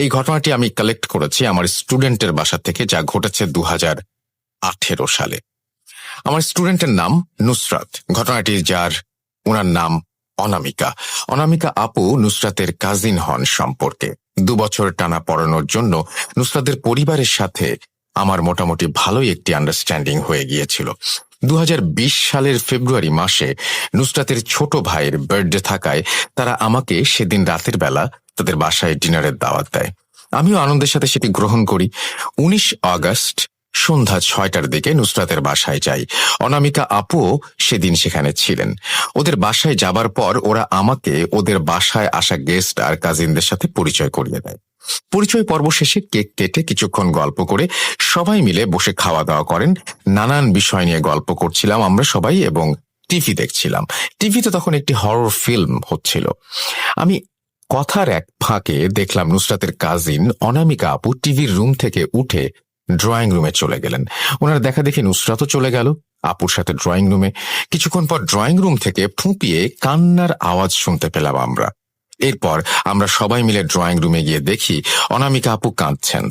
এই ঘটনাটি আমি কালেক্ট করেছি আমার স্টুডেন্টের বাসা থেকে, যা ঘটেছে 2018 সালে। আমার স্টুডেন্টের নাম নুসরাত। ঘটনাটি ওনার নাম অনামিকা। অনামিকা আপু নুসরাতের কাজিন হন সম্পর্কে। 2 বছর টানা পড়ানোর জন্য নুসরাতের পরিবারের সাথে আমার মোটামুটি ভালোই একটি আন্ডারস্ট্যান্ডিং হয়ে গিয়েছিল। 2020 সালের ফেব্রুয়ারি মাসে নুসরাতের ছোট ভাইয়ের বার্থডে থাকায় তারা আমাকে সেদিন রাতের বেলা তাদের বাসায় ডিনারের দাওয়াত দেয়। আমিও আনন্দের সাথে সেটি গ্রহণ করি। 19 আগস্ট সন্ধ্যা 6টার দিকে নুসরাতের বাসায় যাই। অনামিকা আপুও সেদিন সেখানে ছিলেন। ওদের বাসায় যাবার পর ওরা আমাকে ওদের বাসায় আসা গেস্ট আর কাজিনদের সাথে পরিচয় করিয়ে দেয়। পরিচয় পর্ব শেষে কেক কেটে কিছুক্ষণ গল্প করে সবাই মিলে বসে খাওয়া দাওয়া করেন। নানান বিষয় নিয়ে গল্প করছিলাম আমরা সবাই এবং টিভি দেখছিলাম। টিভিতে তখন একটি হরর ফিল্ম হচ্ছিল। আমি কথার এক ফাঁকে দেখলাম নুসরাতের কাজিন অনামিকা আপু টিভির রুম থেকে উঠে ড্রয়িং রুমে চলে গেলেন। ওনার দেখা দেখে নুসরাতও চলে গেল আপুর সাথে ড্রয়িং রুমে। কিছুক্ষণ পর ড্রয়িং রুম থেকে ফুঁপিয়ে কান্নার আওয়াজ শুনতে পেলাম আমরা। এরপর আমরা সবাই মিলে ড্রয়িং রুমে গিয়ে দেখি অনামিকা আপু কাঁদছেন।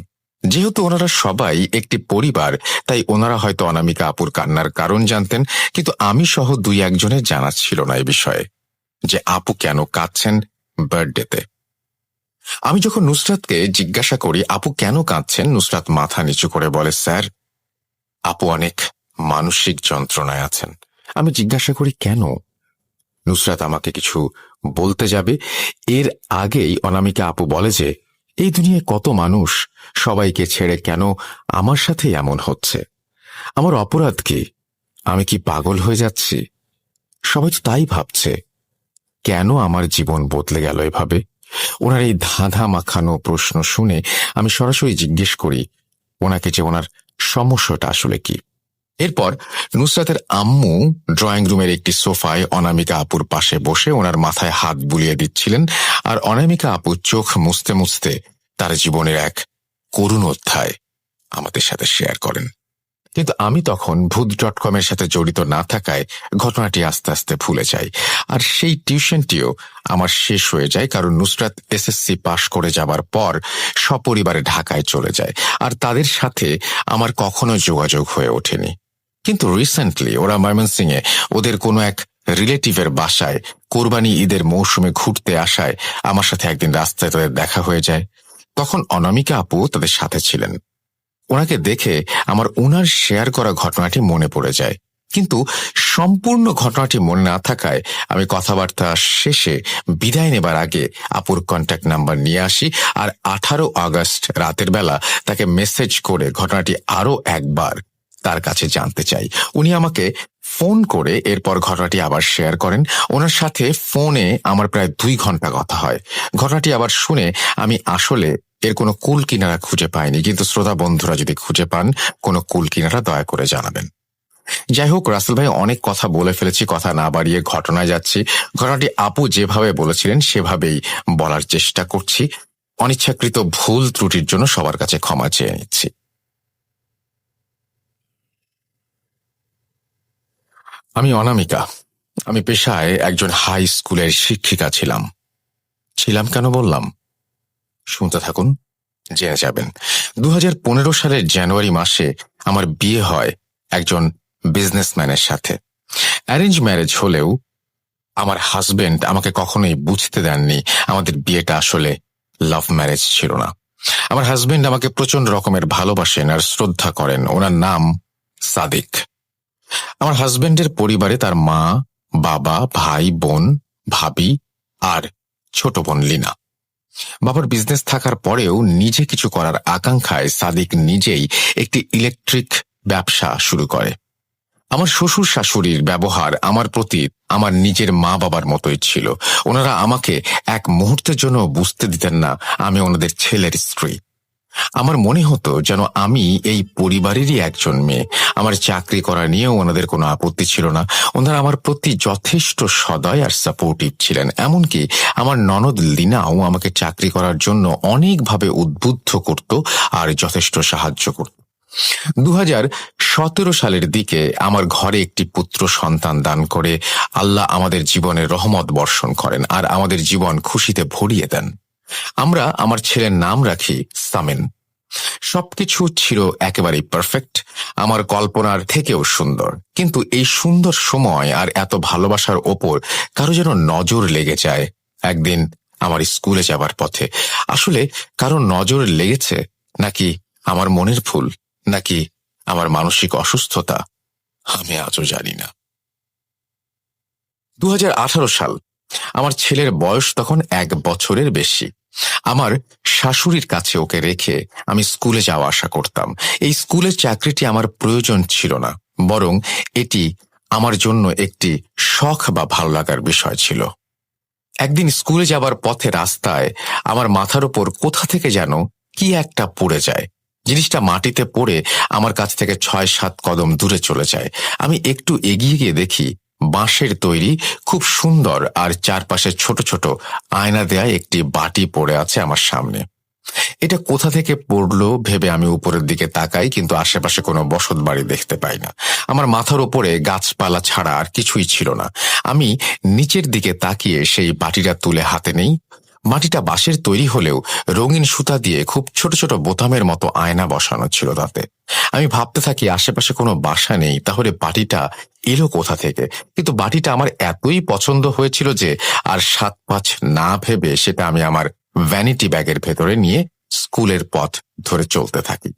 যেহেতু ওনারা সবাই একটি পরিবার, তাই ওনারা হয়তো অনামিকা আপুর কান্নার কারণ জানতেন, কিন্তু আমি সহ 2-1 জনের জানা ছিল না এই বিষয়ে যে আপু কেন কাঁদছেন বার্থডেতে। আমি যখন নুসরাতকে জিজ্ঞাসা করি আপু কেন কাঁদছেন, নুসরাত মাথা নিচু করে বলে, স্যার, আপু অনেক মানসিক যন্ত্রণায় আছেন। আমি জিজ্ঞাসা করি কেন? নুসরাত আমাকে কিছু বলতে যাবে, এর আগেই অনামিকা আপু বলে যে এই দুনিয়ায় কত মানুষ, সবাইকে ছেড়ে কেন আমার সাথে এমন হচ্ছে? আমার অপরাধ কি? আমি কি পাগল হয়ে যাচ্ছি? সবাই তো তাই ভাবছে। কেন আমার জীবন বদলে গেল এভাবে? ওনার এই ধাঁধা মাখানো প্রশ্ন শুনে আমি সরাসরি জিজ্ঞেস করি ওনাকে যে ওনার সমস্যাটা আসলে কি। এরপর নুসরাতের আম্মু ড্রয়িং রুমের একটি সোফায় অনামিকা আপুর পাশে বসে ওনার মাথায় হাত বুলিয়ে দিচ্ছিলেন, আর অনামিকা আপু চোখ মুছতে মুছতে তার জীবনের এক করুণ অধ্যায় আমাদের সাথে শেয়ার করেন। কিন্তু আমি তখন ভূত.com-এর সাথে জড়িত না থাকায় ঘটনাটি আস্তে আস্তে ভুলে যাই। আর সেই টিউশনটিও আমার শেষ হয়ে যায়, কারণ নুসরাত এসএসসি পাশ করে যাবার পর সপরিবারে ঢাকায় চলে যায়, আর তাদের সাথে আমার কখনো যোগাযোগ হয়ে ওঠেনি। কিন্তু রিসেন্টলি ওরা ময়মনসিংহে ওদের কোনো এক রিলেটিভের বাসায় কোরবানি ঈদের মৌসুমে ঘুরতে আসায় আমার সাথে একদিন রাস্তায় তাদের দেখা হয়ে যায়। তখন অনামিকা আপু তাদের সাথে ছিলেন। ওনাকে দেখে আমার ওনার শেয়ার করা ঘটনাটি মনে পড়ে যায়, কিন্তু সম্পূর্ণ ঘটনাটি মনে না থাকায় আমি কথাবার্তা শেষে বিদায় নেবার আগে আপুর কন্ট্যাক্ট নাম্বার নিয়ে আসি, আর 18 আগস্ট রাতের বেলা তাকে মেসেজ করে ঘটনাটি আরও একবার তার কাছে জানতে চাই। উনি আমাকে ফোন করে এরপর ঘটনাটি আবার শেয়ার করেন। ওনার সাথে ফোনে আমার প্রায় 2 ঘন্টা কথা হয়। ঘটনাটি আবার শুনে আমি আসলে এর কোনো কুল কিনারা খুঁজে পাইনি, কিন্তু শ্রোতা বন্ধুরা যদি খুঁজে পান কোনো কুল কিনারা দয়া করে জানাবেন। যাই হোক, রাসেল ভাই, অনেক কথা বলে ফেলেছি, কথা না বাড়িয়ে ঘটনায় যাচ্ছি। ঘটনাটি আপু যেভাবে বলেছিলেন সেভাবেই বলার চেষ্টা করছি। অনিচ্ছাকৃত ভুল ত্রুটির জন্য সবার কাছে ক্ষমা চেয়ে নিচ্ছি। আমি অনামিকা। আমি পেশায় একজন হাই স্কুলের শিক্ষিকা ছিলাম। কেন বললাম? শুনতে থাকুন, জেনে যাবেন। 2015 সালের জানুয়ারি মাসে আমার বিয়ে হয় একজন বিজনেসম্যানের সাথে। অ্যারেঞ্জ ম্যারেজ হলেও আমার হাজবেন্ড আমাকে কখনোই বুঝতে দেননি আমাদের বিয়েটা আসলে লাভ ম্যারেজ ছিল না। আমার হাজবেন্ড আমাকে প্রচন্ড রকমের ভালোবাসেন আর শ্রদ্ধা করেন। ওনার নাম সাদিক। আমার হাজবেন্ডের পরিবারে তার মা, বাবা, ভাই, বোন, ভাবি আর ছোট বোন লিনা। বাবার বিজনেস থাকার পরেও নিজে কিছু করার আকাঙ্ক্ষায় সাদিক নিজেই একটি ইলেকট্রিক ব্যবসা শুরু করে। আমার শ্বশুর শাশুড়ির ব্যবহার আমার প্রতি আমার নিজের মা বাবার মতোই ছিল। ওনারা আমাকে এক মুহূর্তের জন্য বুঝতে দিতেন না আমি ওনাদের ছেলের স্ত্রী। আমার মনে হতো যেন আমি এই পরিবারেরই একজন মেয়ে। আমার চাকরি করা নিয়েও ওনাদের কোনো আপত্তি ছিল না। ওনারা আমার প্রতি যথেষ্ট সদয় আর সাপোর্টিভ ছিলেন। এমনকি আমার ননদ লিনাও আমাকে চাকরি করার জন্য অনেকভাবে উদ্বুদ্ধ করত আর যথেষ্ট সাহায্য করত। 2017 সালের দিকে আমার ঘরে একটি পুত্র সন্তান দান করে আল্লাহ আমাদের জীবনে রহমত বর্ষণ করেন আর আমাদের জীবন খুশিতে ভরিয়ে দেন। আমরা আমার ছেলের নাম রাখি সামিন। সবকিছু ছিল একেবারেই পারফেক্ট, আমার কল্পনার থেকেও সুন্দর। কিন্তু এই সুন্দর সময় আর এত ভালোবাসার ওপর কারো যেন নজর লেগে যায় একদিন আমার স্কুলে যাবার পথে। আসলে কারো নজর লেগেছে, নাকি আমার মনের ভুল, নাকি আমার মানসিক অসুস্থতা, আমি আজও জানি না। 2018 সাল। আমার ছেলের বয়স তখন 1 বছরের বেশি। আমার শাশুড়ির কাছে ওকে রেখে আমি স্কুলে যাওয়া আসা করতাম। এই স্কুলের চাকরিটি আমার প্রয়োজন ছিল না, বরং এটি আমার জন্য একটি শখ বা ভালো লাগার বিষয় ছিল। একদিন স্কুলে যাবার পথে রাস্তায় আমার মাথার ওপর কোথা থেকে যেন কি একটা পড়ে যায়। জিনিসটা মাটিতে পড়ে আমার কাছ থেকে 6-7 কদম দূরে চলে যায়। আমি একটু এগিয়ে গিয়ে দেখি বাঁশের তৈরি খুব সুন্দর আর চারপাশে ছোট ছোট আয়না দেয়া একটি বাটি পড়ে আছে আমার সামনে। এটা কোথা থেকে পড়লো ভেবে আমি উপরের দিকে তাকাই, কিন্তু আশেপাশে কোনো বসত বাড়ি দেখতে পাই না। আমার মাথার উপরে গাছপালা ছাড়া আর কিছুই ছিল না। আমি নিচের দিকে তাকিয়ে সেই বাটিটা তুলে হাতে নেই। মাটিটা বাঁশের তৈরি হলেও রঙিন সুতা দিয়ে খুব ছোট ছোট বোতামের মতো আয়না বসানো ছিল তাতে। আমি ভাবতে থাকি আশেপাশে কোনো বাসা নেই, তাহলে বাটিটা এলো কোথা থেকে। কিন্তু বাটিটা আমার এতই পছন্দ হয়েছিল যে আর 7-5 না ভেবে সেটা আমি আমার ভ্যানিটি ব্যাগের ভেতরে নিয়ে স্কুলের পথ ধরে চলতে থাকি।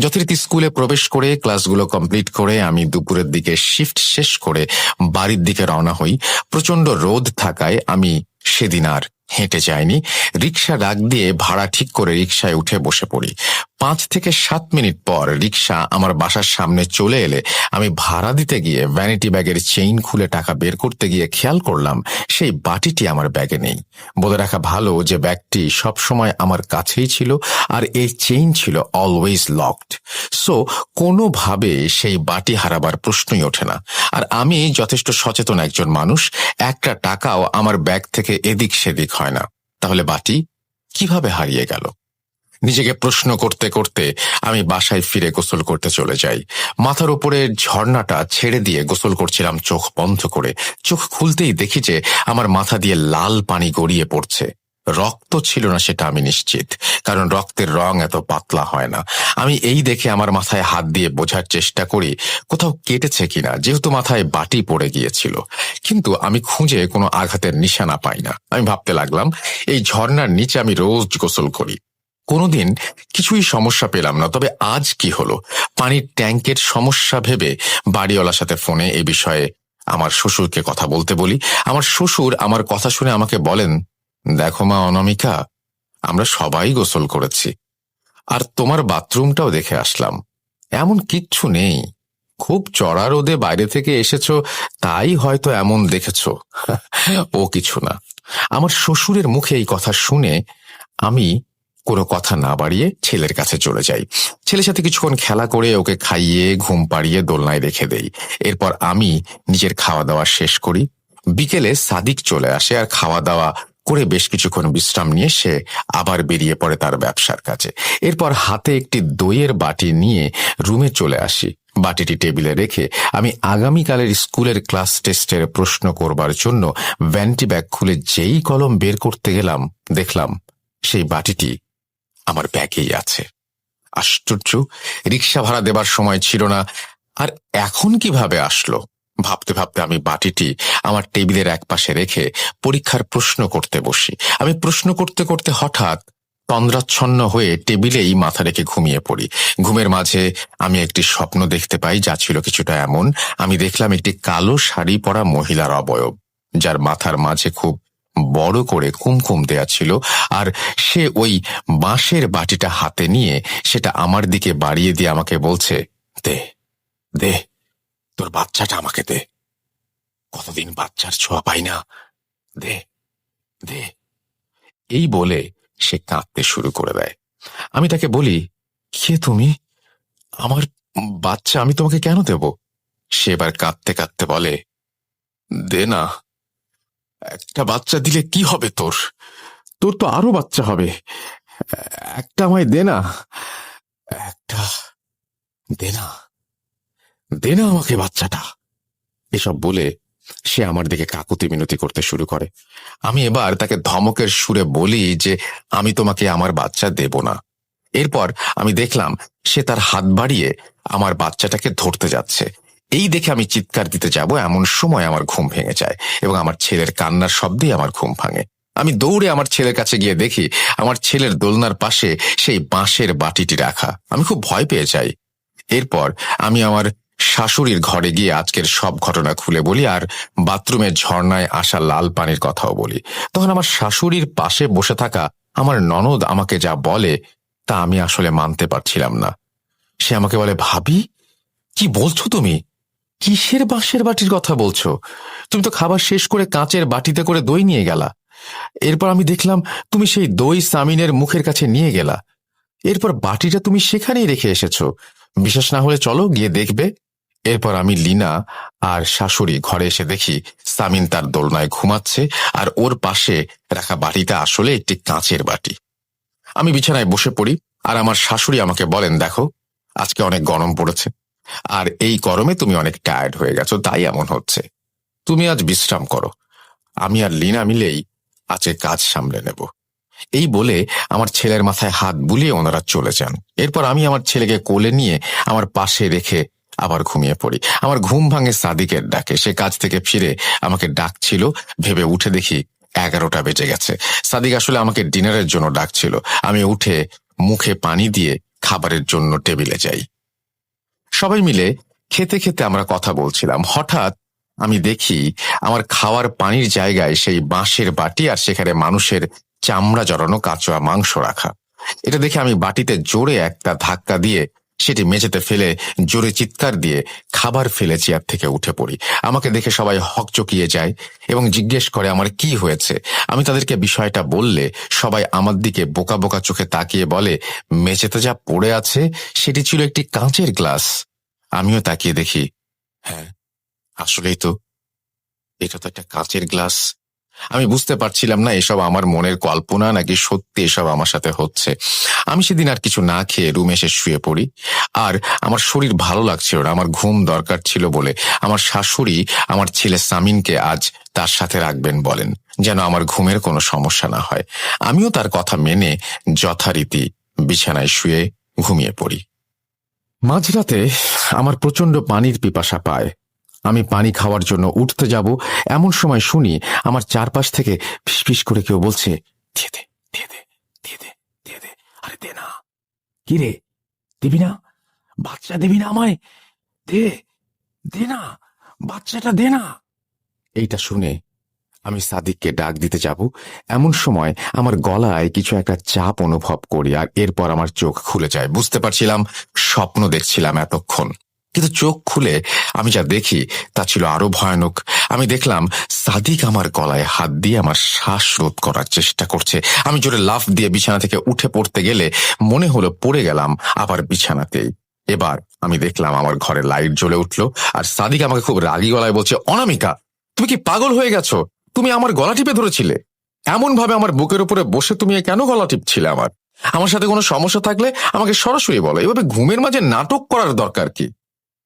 যথারীতি স্কুলে প্রবেশ করে ক্লাসগুলো কমপ্লিট করে আমি দুপুরের দিকে শিফট শেষ করে বাড়ির দিকে রওনা হই। প্রচন্ড রোদ থাকায় আমি সেদিন আর হেঁটে যাইনি। রিক্সা ডাক দিয়ে ভাড়া ঠিক করে রিক্সায় উঠে বসে পড়ি। 5 থেকে 7 মিনিট পর রিক্সা আমার বাসার সামনে চলে এলে আমি ভাড়া দিতে গিয়ে ভ্যানিটি ব্যাগের চেইন খুলে টাকা বের করতে গিয়ে খেয়াল করলাম সেই বাটিটি আমার ব্যাগে নেই। বলে রাখা ভালো যে ব্যাগটি সবসময় আমার কাছেই ছিল আর এই চেইন ছিল অলওয়েজ লকড। সো কোনোভাবে সেই বাটি হারাবার প্রশ্নই ওঠে না। আর আমি যথেষ্ট সচেতন একজন মানুষ, একটা টাকাও আমার ব্যাগ থেকে এদিক সেদিক হয় না। তাহলে বাটি কিভাবে হারিয়ে গেল? নিজেকে প্রশ্ন করতে করতে আমি বাসায় ফিরে গোসল করতে চলে যাই। মাথার উপরে ঝর্ণাটা ছেড়ে দিয়ে গোসল করছিলাম চোখ বন্ধ করে। চোখ খুলতেই দেখি যে আমার মাথা দিয়ে লাল পানি গড়িয়ে পড়ছে। রক্ত ছিল না সেটা আমি নিশ্চিত, কারণ রক্তের রং এত পাতলা হয় না। আমি এই দেখে আমার মাথায় হাত দিয়ে বোঝার চেষ্টা করি কোথাও কেটেছে কিনা, যেহেতু মাথায় বাটি পড়ে গিয়েছিল। কিন্তু আমি খুঁজে কোনো আঘাতের নিশানা পাই না। আমি ভাবতে লাগলাম এই ঝর্ণার নিচে আমি রোজ গোসল করি, কোনোদিন কিছুই সমস্যা পেলাম না, তবে আজ কি হলো? পানির ট্যাঙ্কের সমস্যা ভেবে বাড়িওয়ালার সাথে ফোনে এই বিষয়ে আমার শ্বশুরকে কথা বলতে বলি। আমার শ্বশুর আমার কথা শুনে আমাকে বলেন, দেখো মা অনামিকা, আমরা সবাই গোসল করেছি আর তোমার বাথরুমটাও দেখে আসলাম, এমন কিচ্ছু নেই। খুব চড়া রোদে বাইরে থেকে এসেছো, তাই হয়তো এমন দেখেছো। ও কিছু না। আমার শ্বশুরের মুখে এই কথা শুনে আমি কোনো কথা না বাড়িয়ে ছেলের কাছে চলে যাই। ছেলের সাথে কিছুক্ষণ খেলা করে ওকে খাইয়ে ঘুম পাড়িয়ে দোলনায় রেখে দেই। এরপর আমি নিজের খাওয়া দাওয়া শেষ করি। বিকেলে সাদিক চলে আসে আর খাওয়া দাওয়া করে বেশ কিছুক্ষণ বিশ্রাম নিয়ে সে আবার বেরিয়ে পড়ে তার ব্যবসার কাজে। এরপর হাতে একটি দইয়ের বাটি নিয়ে রুমে চলে আসি। বাটিটি টেবিলে রেখে আমি আগামীকালের স্কুলের ক্লাস টেস্টের প্রশ্ন করবার জন্য ভ্যানিটি ব্যাগ খুলে যেই কলম বের করতে গেলাম, দেখলাম সেই বাটিটি আমার ব্যাগেই আছে। আশ্চর্য, রিক্সা ভাড়া দেবার সময় ছিল না, আর এখন কিভাবে আসলো? ভাবতে ভাবতে আমি বাটিটি আমার টেবিলের একপাশে রেখে পরীক্ষার প্রশ্ন করতে বসি। আমি প্রশ্ন করতে করতে হঠাৎ তন্দ্রাচ্ছন্ন হয়ে টেবিলেই মাথা রেখে ঘুমিয়ে পড়ি। ঘুমের মাঝে আমি একটি স্বপ্ন দেখতে পাই, যা ছিল কিছুটা এমন। আমি দেখলাম একটি কালো শাড়ি পরা মহিলার অবয়ব, যার মাথার মাঝে খুব বড় করে কুমকুম দেয়া ছিল, আর সে ওই বাঁশের বাটিটা হাতে নিয়ে সেটা আমার দিকে বাড়িয়ে দিয়ে আমাকে বলছে, দে দে, তোর বাচ্চাটা আমাকে দে, কতদিন বাচ্চার ছোঁয়া পাই না, দে দে। এই বলে সে কাঁদতে শুরু করে দেয়। আমি তাকে বলি, কে তুমি? আমার বাচ্চা আমি তোমাকে কেন দেব? সে এবার কাঁদতে কাঁদতে বলে, দে না, একটা বাচ্চা দিলে কি হবে তোর? তোর তো আরো বাচ্চা হবে, একটা আমায় দে না, একটা দে না, দে না আমাকে বাচ্চাটা। এসব বলে সে আমার দিকে কাকুতি মিনতি করতে শুরু করে। আমি এবার তাকে ধমকের সুরে বলি যে আমি তোমাকে আমার বাচ্চা দেব না। এরপর আমি দেখলাম সে তার হাত বাড়িয়ে আমার বাচ্চাটাকে ধরতে যাচ্ছে। এই দেখে আমি চিৎকার দিতে যাব এমন সময় আমার ঘুম ভেঙে যায় এবং আমার ছেলের কান্নার শব্দেই আমার ঘুম ভাঙে। আমি দৌড়ে আমার ছেলের কাছে গিয়ে দেখি আমার ছেলের দোলনার পাশে সেই বাঁশের বাটিটি রাখা। আমি খুব ভয় পেয়ে যাই। এরপর আমি আমার শাশুড়ির ঘরে গিয়ে আজকের সব ঘটনা খুলে বলি আর বাথরুমের ঝর্ণায় আসা লাল পানির কথাও বলি। তখন আমার শাশুড়ির পাশে বসে থাকা আমার ননদ আমাকে যা বলে তা আমি আসলে মানতে পারছিলাম না। সে আমাকে বলে, ভাবি, কি বলছো তুমি? কিসের বাঁশের বাটির কথা বলছো? তুমি তো খাবার শেষ করে কাঁচের বাটিতে করে দই নিয়ে গেলা। এরপর আমি দেখলাম তুমি সেই দই সামিনের মুখের কাছে নিয়ে গেলা। এরপর বাটিটা তুমি সেখানেই রেখে এসেছো। বিশ্বাস না হলে চলো গিয়ে দেখবে। এরপর আমি লীনা আর শাশুড়ি ঘরে এসে দেখি সামিন তার দোলনায় ঘুমাচ্ছে আর ওর পাশে রাখা বাটিটা আসলে একটি কাঁচের বাটি। আমি বিছানায় বসে পড়ি আর আমার শাশুড়ি আমাকে বলেন, দেখো, আজকে অনেক গরম পড়েছে আর এই গরমে তুমি অনেক টায়ার্ড হয়ে গেছো, তাই এমন হচ্ছে। তুমি আজ বিশ্রাম করো, আমি আর লীনা মিলেই আজকে কাজ সামলে নেব। এই বলে আমার ছেলের মাথায় হাত বুলিয়ে ওনারা চলে যান। এরপর আমি আমার ছেলেকে কোলে নিয়ে আমার পাশে রেখে আবার ঘুমিয়ে পড়ি। আমার ঘুম ভাঙে সাদিকের ডাকে। সে কাজ থেকে ফিরে আমাকে ডাকছিল, ভেবে উঠে দেখি 11টা বেজে গেছে। সাদিক আসলে আমাকে ডিনারের জন্য ডাকছিল। আমি উঠে মুখে পানি দিয়ে খাবারের জন্য টেবিলে যাই। সবাই মিলে খেতে খেতে আমরা কথা বলছিলাম। হঠাৎ আমি দেখি আমার খাওয়ার পানির জায়গায় সেই বাঁশের বাটি আর সেখানে মানুষের চামড়া জড়ানো কাঁচা মাংস রাখা। এটা দেখে আমি বাটিতে জোরে একটা ধাক্কা দিয়ে সেটি মেঝেতে ফেলে জোরে চিৎকার দিয়ে খাবার ফেলে চেয়ার থেকে উঠে পড়ি। আমাকে দেখে সবাই হকচকিয়ে যায় এবং জিজ্ঞেস করে আমার কি হয়েছে। আমি তাদেরকে বিষয়টা বললে সবাই আমার দিকে বোকা বোকা চোখে তাকিয়ে বলে, মেঝেতে যা পড়ে আছে সেটি ছিল একটি কাঁচের গ্লাস। আমিও তাকিয়ে দেখি, হ্যাঁ, আসলেই তো, এটা তো একটা কাঁচের গ্লাস। আমি বুঝতে পারছিলাম না এসব আমার মনের কল্পনা নাকি সত্যি এসব আমার সাথে হচ্ছে। আমি সেদিন আর কিছু না খেয়ে রুমে এসে শুয়ে পড়ি। আর আমার শরীর ভালো লাগছিল না, আমার ঘুম দরকার ছিল বলে আমার শাশুড়ি আমার ছেলে সামিনকে আজ তার সাথে রাখবেন বলেন, যেন আমার ঘুমের কোনো সমস্যা না হয়। আমিও তার কথা মেনে যথারীতি বিছানায় শুয়ে ঘুমিয়ে পড়ি। মাঝরাতে আমার প্রচণ্ড পানির পিপাসা পায়। আমি পানি খাওয়ার জন্য উঠতে যাব এমন সময় শুনি আমার চারপাশ থেকে ফিসফিস করে কেউ বলছে, দিয়ে দে, দিয়ে দে, দিয়ে দে, দিয়ে দে, আরে দে না। কি রে, দিবি না? বাচ্চা দিবি না আমায়? দে, দে না, বাচ্চাটা দে না। এইটা শুনে আমি সাদিককে ডাক দিতে যাব এমন সময় আমার গলায় কিছু একটা চাপ অনুভব করি আর এরপর আমার চোখ খুলে যায়। বুঝতে পারছিলাম স্বপ্ন দেখছিলাম এতক্ষণ, কিন্তু চোখ খুলে আমি যা দেখি তা ছিল আরো ভয়ানক। আমি দেখলাম সাদিক আমার গলায় হাত দিয়ে আমার শ্বাস রোধ করার চেষ্টা করছে। আমি জোরে লাফ দিয়ে বিছানা থেকে উঠে পড়তে গেলে মনে হলো পড়ে গেলাম আবার বিছানাতেই। এবার আমি দেখলাম আমার ঘরে লাইট জ্বলে উঠলো আর সাদিক আমাকে খুব রাগী গলায় বলছে, অনামিকা, তুমি কি পাগল হয়ে গেছো? তুমি আমার গলা টিপে ধরেছিলে, এমন ভাবে আমার বুকের উপরে বসে তুমি কেন গলা টিপছিলে? আমার সাথে কোনো সমস্যা থাকলে আমাকে সরাসরি বলো, এভাবে ঘুমের মাঝে নাটক করার দরকার কি?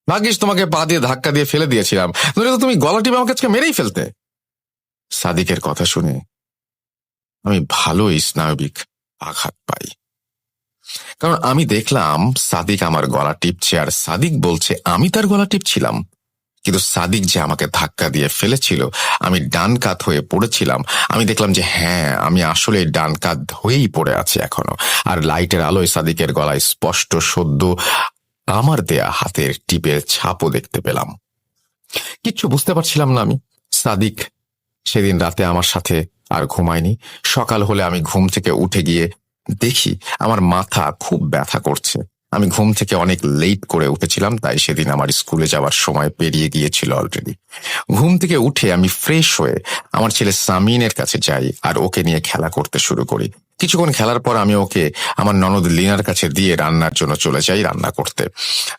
ভাগ্যিস তোমাকে পা দিয়ে ধাক্কা দিয়ে ফেলে দিয়েছিলাম, নইলে তো তুমি গলা টিপে আমাকে আজকে মেরেই ফেলতে। সাদিকের কথা শুনে আমি ভালোই স্নায়বিক আঘাত পাই, কারণ আমি দেখলাম সাদিক আমার গলা টিপছে আর সাদিক বলছে আমি তার গলা টিপছিলাম। কিন্তু সাদিক যে আমাকে ধাক্কা দিয়ে ফেলেছিল, আমি ডান কাত হয়ে পড়েছিলাম। আমি দেখলাম যে হ্যাঁ, আমি আসলে ডান কাত হয়েই পড়ে আছি এখনো। আর লাইটের আলোয় সাদিকের গলায় স্পষ্ট সদ্য আমার দেয়া হাতের টিপের ছাপও দেখতে পেলাম। কিচ্ছু বুঝতে পারছিলাম না আমি। সাদিক সেদিন রাতে আমার সাথে আর ঘুমায়নি। সকাল হলে আমি ঘুম থেকে উঠে গিয়ে দেখি আমার মাথা খুব ব্যথা করছে। আমি ঘুম থেকে অনেক লেট করে উঠেছিলাম, তাই সেদিন আমার স্কুলে যাওয়ার সময় পেরিয়ে গিয়েছিল অলরেডি। ঘুম থেকে উঠে আমি ফ্রেশ হয়ে আমার ছেলে সামিনের কাছে যাই আর ওকে নিয়ে খেলা করতে শুরু করি। কিছুক্ষণ খেলার পর আমি ওকে আমার ননদ লিনার কাছে দিয়ে রান্নার জন্য চলে যাই রান্না করতে।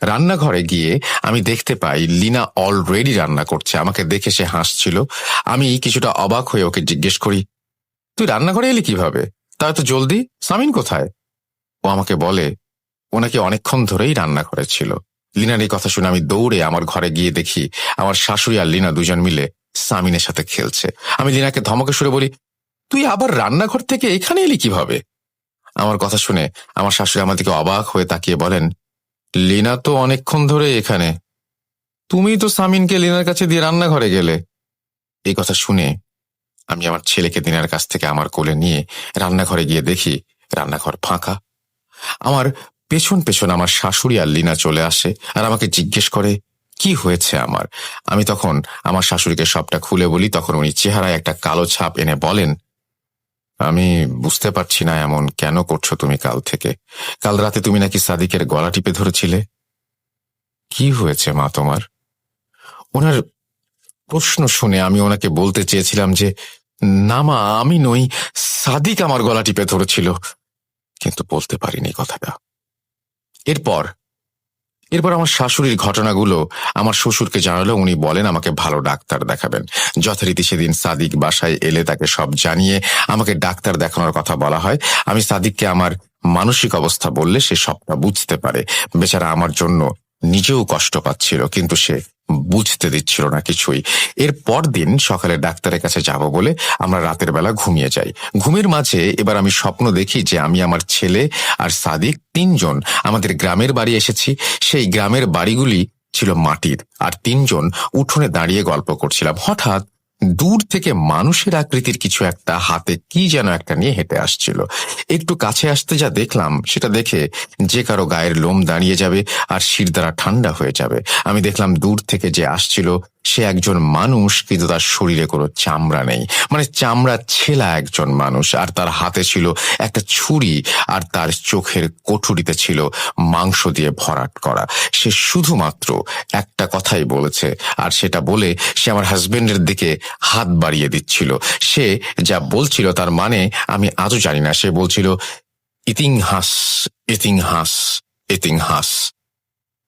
রান্নাঘরে গিয়ে আমি দেখতে পাই লিনা অলরেডি রান্না করছে। আমাকে দেখে সে হাসছিল। আমি কিছুটা অবাক হয়ে ওকে জিজ্ঞেস করি, তুই রান্নাঘরে এলি কিভাবে? তা এত জলদি, সামিন কোথায়? ও আমাকে বলে ও নাকি অনেকক্ষণ ধরেই রান্নাঘরে ছিল। লিনার এই কথা শুনে আমি দৌড়ে আমার ঘরে গিয়ে দেখি আমার শাশুড়ি আর লিনা দুজন মিলে সামিনের সাথে খেলছে। আমি লীনাকে ধমকে সুরে বলি, তুই আবার রান্নাঘর থেকে এখানে এলি কিভাবে? আমার কথা শুনে আমার শাশুড়ি আমার দিকে অবাক হয়ে তাকিয়ে বলেন, লীনা তো অনেকক্ষণ ধরে এখানে, তুমি তো সামিনকে লীনার কাছে দিয়ে রান্নাঘরে গেলে। এই কথা শুনে আমি আমার ছেলেকে লীনার কাছ থেকে আমার কোলে নিয়ে রান্নাঘরে গিয়ে দেখি রান্নাঘর ফাঁকা। আমার পেছন পেছন আমার শাশুড়ি আর লীনা চলে আসে আর আমাকে জিজ্ঞেস করে কি হয়েছে আমার। আমি তখন আমার শাশুড়িকে সবটা খুলে বলি। তখন উনি চেহারায় একটা কালো ছাপ এনে বলেন, আমি বুঝতে পারছি না এমন কেন করছো তুমি কাল থেকে। কাল রাতে তুমি নাকি সাদিকের গলা টিপে ধরেছিলে। কি হয়েছে মা তোমার? ওনার প্রশ্ন শুনে আমি ওনাকে বলতে চেয়েছিলাম যে না মা, আমি নই, সাদিক আমার গলা টিপে ধরেছিল, কিন্তু বলতে পারিনি কথাটা। এরপর আমার শাশুড়ির ঘটনাগুলো আমার শ্বশুরকে জানালো। উনি বলেন আমাকে ভালো ডাক্তার দেখাবেন। যথারীতি সেদিন সাদিক বাসায় এলে তাকে সব জানিয়ে আমাকে ডাক্তার দেখানোর কথা বলা হয়। আমি সাদিককে আমার মানসিক অবস্থা বললে সে সবটা বুঝতে পারে। বেচারা আমার জন্য নিজেও কষ্ট পাচ্ছিল, কিন্তু সে বুঝতে দিচ্ছিল না কিছুই। এর পর দিন সকালে ডাক্তারের কাছে যাব বলে আমরা রাতের বেলা ঘুমিয়ে যাই। ঘুমের মাঝে এবার আমি স্বপ্ন দেখি যে আমি, আমার ছেলে আর সাদিক তিনজন আমাদের গ্রামের বাড়ি এসেছি। সেই গ্রামের বাড়িগুলি ছিল মাটির, আর তিনজন উঠোনে দাঁড়িয়ে গল্প করছিলাম। হঠাৎ দূর থেকে মানুষের আকৃতির কিছু একটা হাতে কি যেন একটা নিয়ে হেঁটে আসছিল। একটু কাছে আসতে যা দেখলাম সেটা দেখে যে কারো গায়ের লোম দাঁড়িয়ে যাবে আর শিরদাঁড়া ঠান্ডা হয়ে যাবে। আমি দেখলাম দূর থেকে যে আসছিল সে একজন মানুষ, কিন্তু তার শরীরে কোনো চামড়া নেই, মানে চামড়া ছেলা একজন মানুষ। আর তার হাতে ছিল একটা ছুরি, আর তার চোখের কোঠুরিতে ছিল মাংস দিয়ে ভরাট করা। সে শুধুমাত্র একটা কথাই বলেছে, আর সেটা বলে সে আমার হাজবেন্ডের দিকে হাত বাড়িয়ে দিচ্ছিল। সে যা বলছিল তার মানে আমি আজও জানি না। সে বলছিল, ইতিংহাস, ইতিংহাস, ইতিংহাস।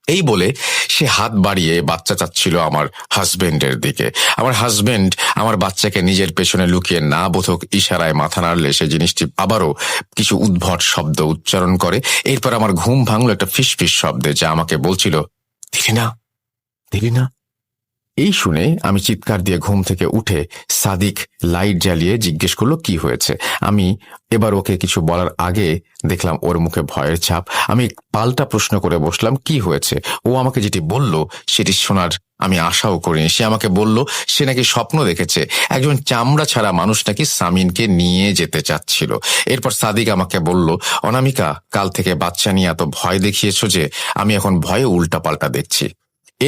এই বলে সে হাত বাড়িয়ে বাচ্চা চাচ্ছিল আমার হাজবেন্ডের দিকে। আমার হাজবেন্ড আমার বাচ্চাকে নিজের পেছনে লুকিয়ে না বোধক ইশারায় মাথা নাড়লে সে জিনিসটি আবারও কিছু উদ্ভট শব্দ উচ্চারণ করে। এরপর আমার ঘুম ভাঙলো একটা ফিসফিস শব্দে, যা আমাকে বলছিল, দিলি না, দিলি না। এই শুনে আমি চিৎকার দিয়ে ঘুম থেকে উঠে সাদিক লাইট জ্বালিয়ে জিজ্ঞেস করলো কি হয়েছে। আমি এবার ওকে কিছু বলার আগে দেখলাম ওর মুখে ভয়ের ছাপ। আমি পাল্টা প্রশ্ন করে বসলাম, কি হয়েছে? ও আমাকে যেটি বলল সেটি শোনার আমি আশাও করিনি। সে আমাকে বলল সে নাকি স্বপ্ন দেখেছে একজন চামড়া ছাড়া মানুষ নাকি সামিনকে নিয়ে যেতে চাচ্ছিল। এরপর সাদিক আমাকে বলল, অনামিকা, কাল থেকে বাচ্চা নিয়ে এত ভয় দেখিয়েছ যে আমি এখন ভয়ে উল্টাপাল্টা দেখছি।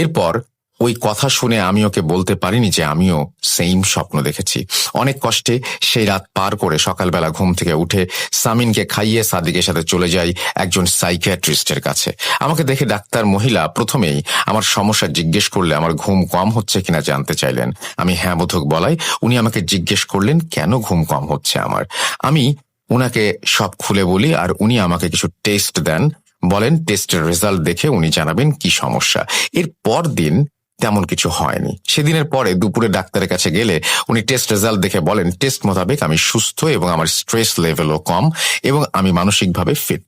এরপর ওই কথা শুনে আমি ওকে বলতে পারিনি যে আমিও সেম স্বপ্ন দেখেছি। অনেক কষ্টে সেই রাত পার করে সকালবেলা ঘুম থেকে উঠে সামিনকে খাইয়ে সাদিকের সাথে চলে যাই একজন সাইকিয়াট্রিস্টের কাছে। আমাকে দেখে ডাক্তার মহিলা প্রথমেই আমার সমস্যা জিজ্ঞেস করলে আমার ঘুম কম হচ্ছে কিনা জানতে চাইলেন। আমি হ্যাঁ বোধক বলাই উনি আমাকে জিজ্ঞেস করলেন কেন ঘুম কম হচ্ছে আমার। আমি উনাকে সব খুলে বলি আর উনি আমাকে কিছু টেস্ট দেন। বলেন টেস্টের রেজাল্ট দেখে উনি জানাবেন কি সমস্যা। এর পর দিন তেমন কিছু হয়নি। সেদিনের পরে দুপুরে ডাক্তারের কাছে গেলে উনি টেস্ট রেজাল্ট দেখে বলেন টেস্ট মোতাবেক আমি সুস্থ এবং আমার স্ট্রেস লেভেলও কম এবং আমি মানসিকভাবে ফিট।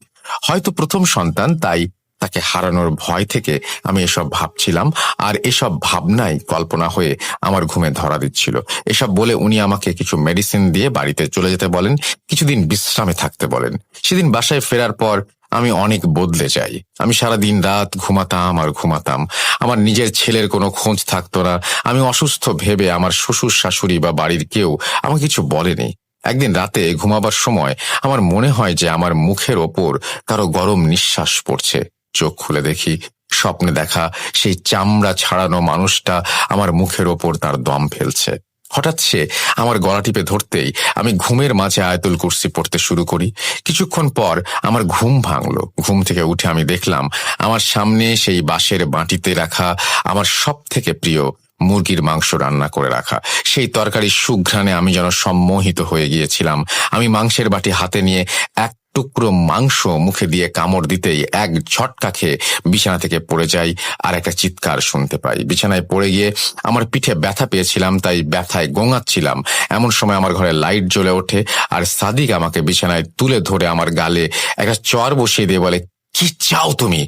হয়তো প্রথম সন্তান, তাই তাকে হারানোর ভয় থেকে আমি এসব ভাবছিলাম, আর এসব ভাবনাই কল্পনা হয়ে আমার ঘুমে ধরা দিচ্ছিল। এসব বলে উনি আমাকে কিছু মেডিসিন দিয়ে বাড়িতে চলে যেতে বলেন, কিছুদিন বিশ্রামে থাকতে বলেন। সেদিন বাসায় ফেরার পর আমি অনেক বদলে যাই। আমি সারাদিন রাত ঘুমাতাম আর ঘুমাতাম। আমার নিজের ছেলের কোনো খোঁজ থাকতো না। আমি অসুস্থ ভেবে আমার শ্বশুর শাশুড়ি বা বাড়ির কেউ আমাকে কিছু বলেনি। একদিন রাতে ঘুমাবার সময় আমার মনে হয় যে আমার মুখের ওপর কারো গরম নিঃশ্বাস পড়ছে। চোখ খুলে দেখি স্বপ্নে দেখা সেই চামড়া ছাড়ানো মানুষটা আমার মুখের ওপর তার দম ফেলছে। হঠাৎ সে আমার গলা টিপে ধরতেই আমি ঘুমের মাঝে আয়াতুল কুরসি পড়তে শুরু করি। কিছুক্ষণ পর আমার ঘুম ভাঙলো। ঘুম থেকে উঠে আমি দেখলাম আমার সামনে সেই বাঁশের বাটিতে রাখা আমার সব থেকে প্রিয় মুরগির মাংস রান্না করে রাখা। সেই তরকারির সুঘ্রাণে আমি যেন সম্মোহিত হয়ে গিয়েছিলাম। আমি মাংসের বাটি হাতে নিয়ে এক টুকরো মাংস মুখে দিয়ে কামড় দিতেই এক ঝটকা খেয়ে বিছানা থেকে পড়ে যাই আর একটা চিৎকার শুনতে পাই। বিছানায় পড়ে গিয়ে আমার পিঠে ব্যথা পেয়েছিলাম, তাই ব্যথায় গোঙাচ্ছিলাম। এমন সময় আমার ঘরে লাইট জ্বলে ওঠে আর সাদিক আমাকে বিছানায় তুলে ধরে আমার গালে একটা চর বসিয়ে দিয়ে বলে, কি চাও তুমি?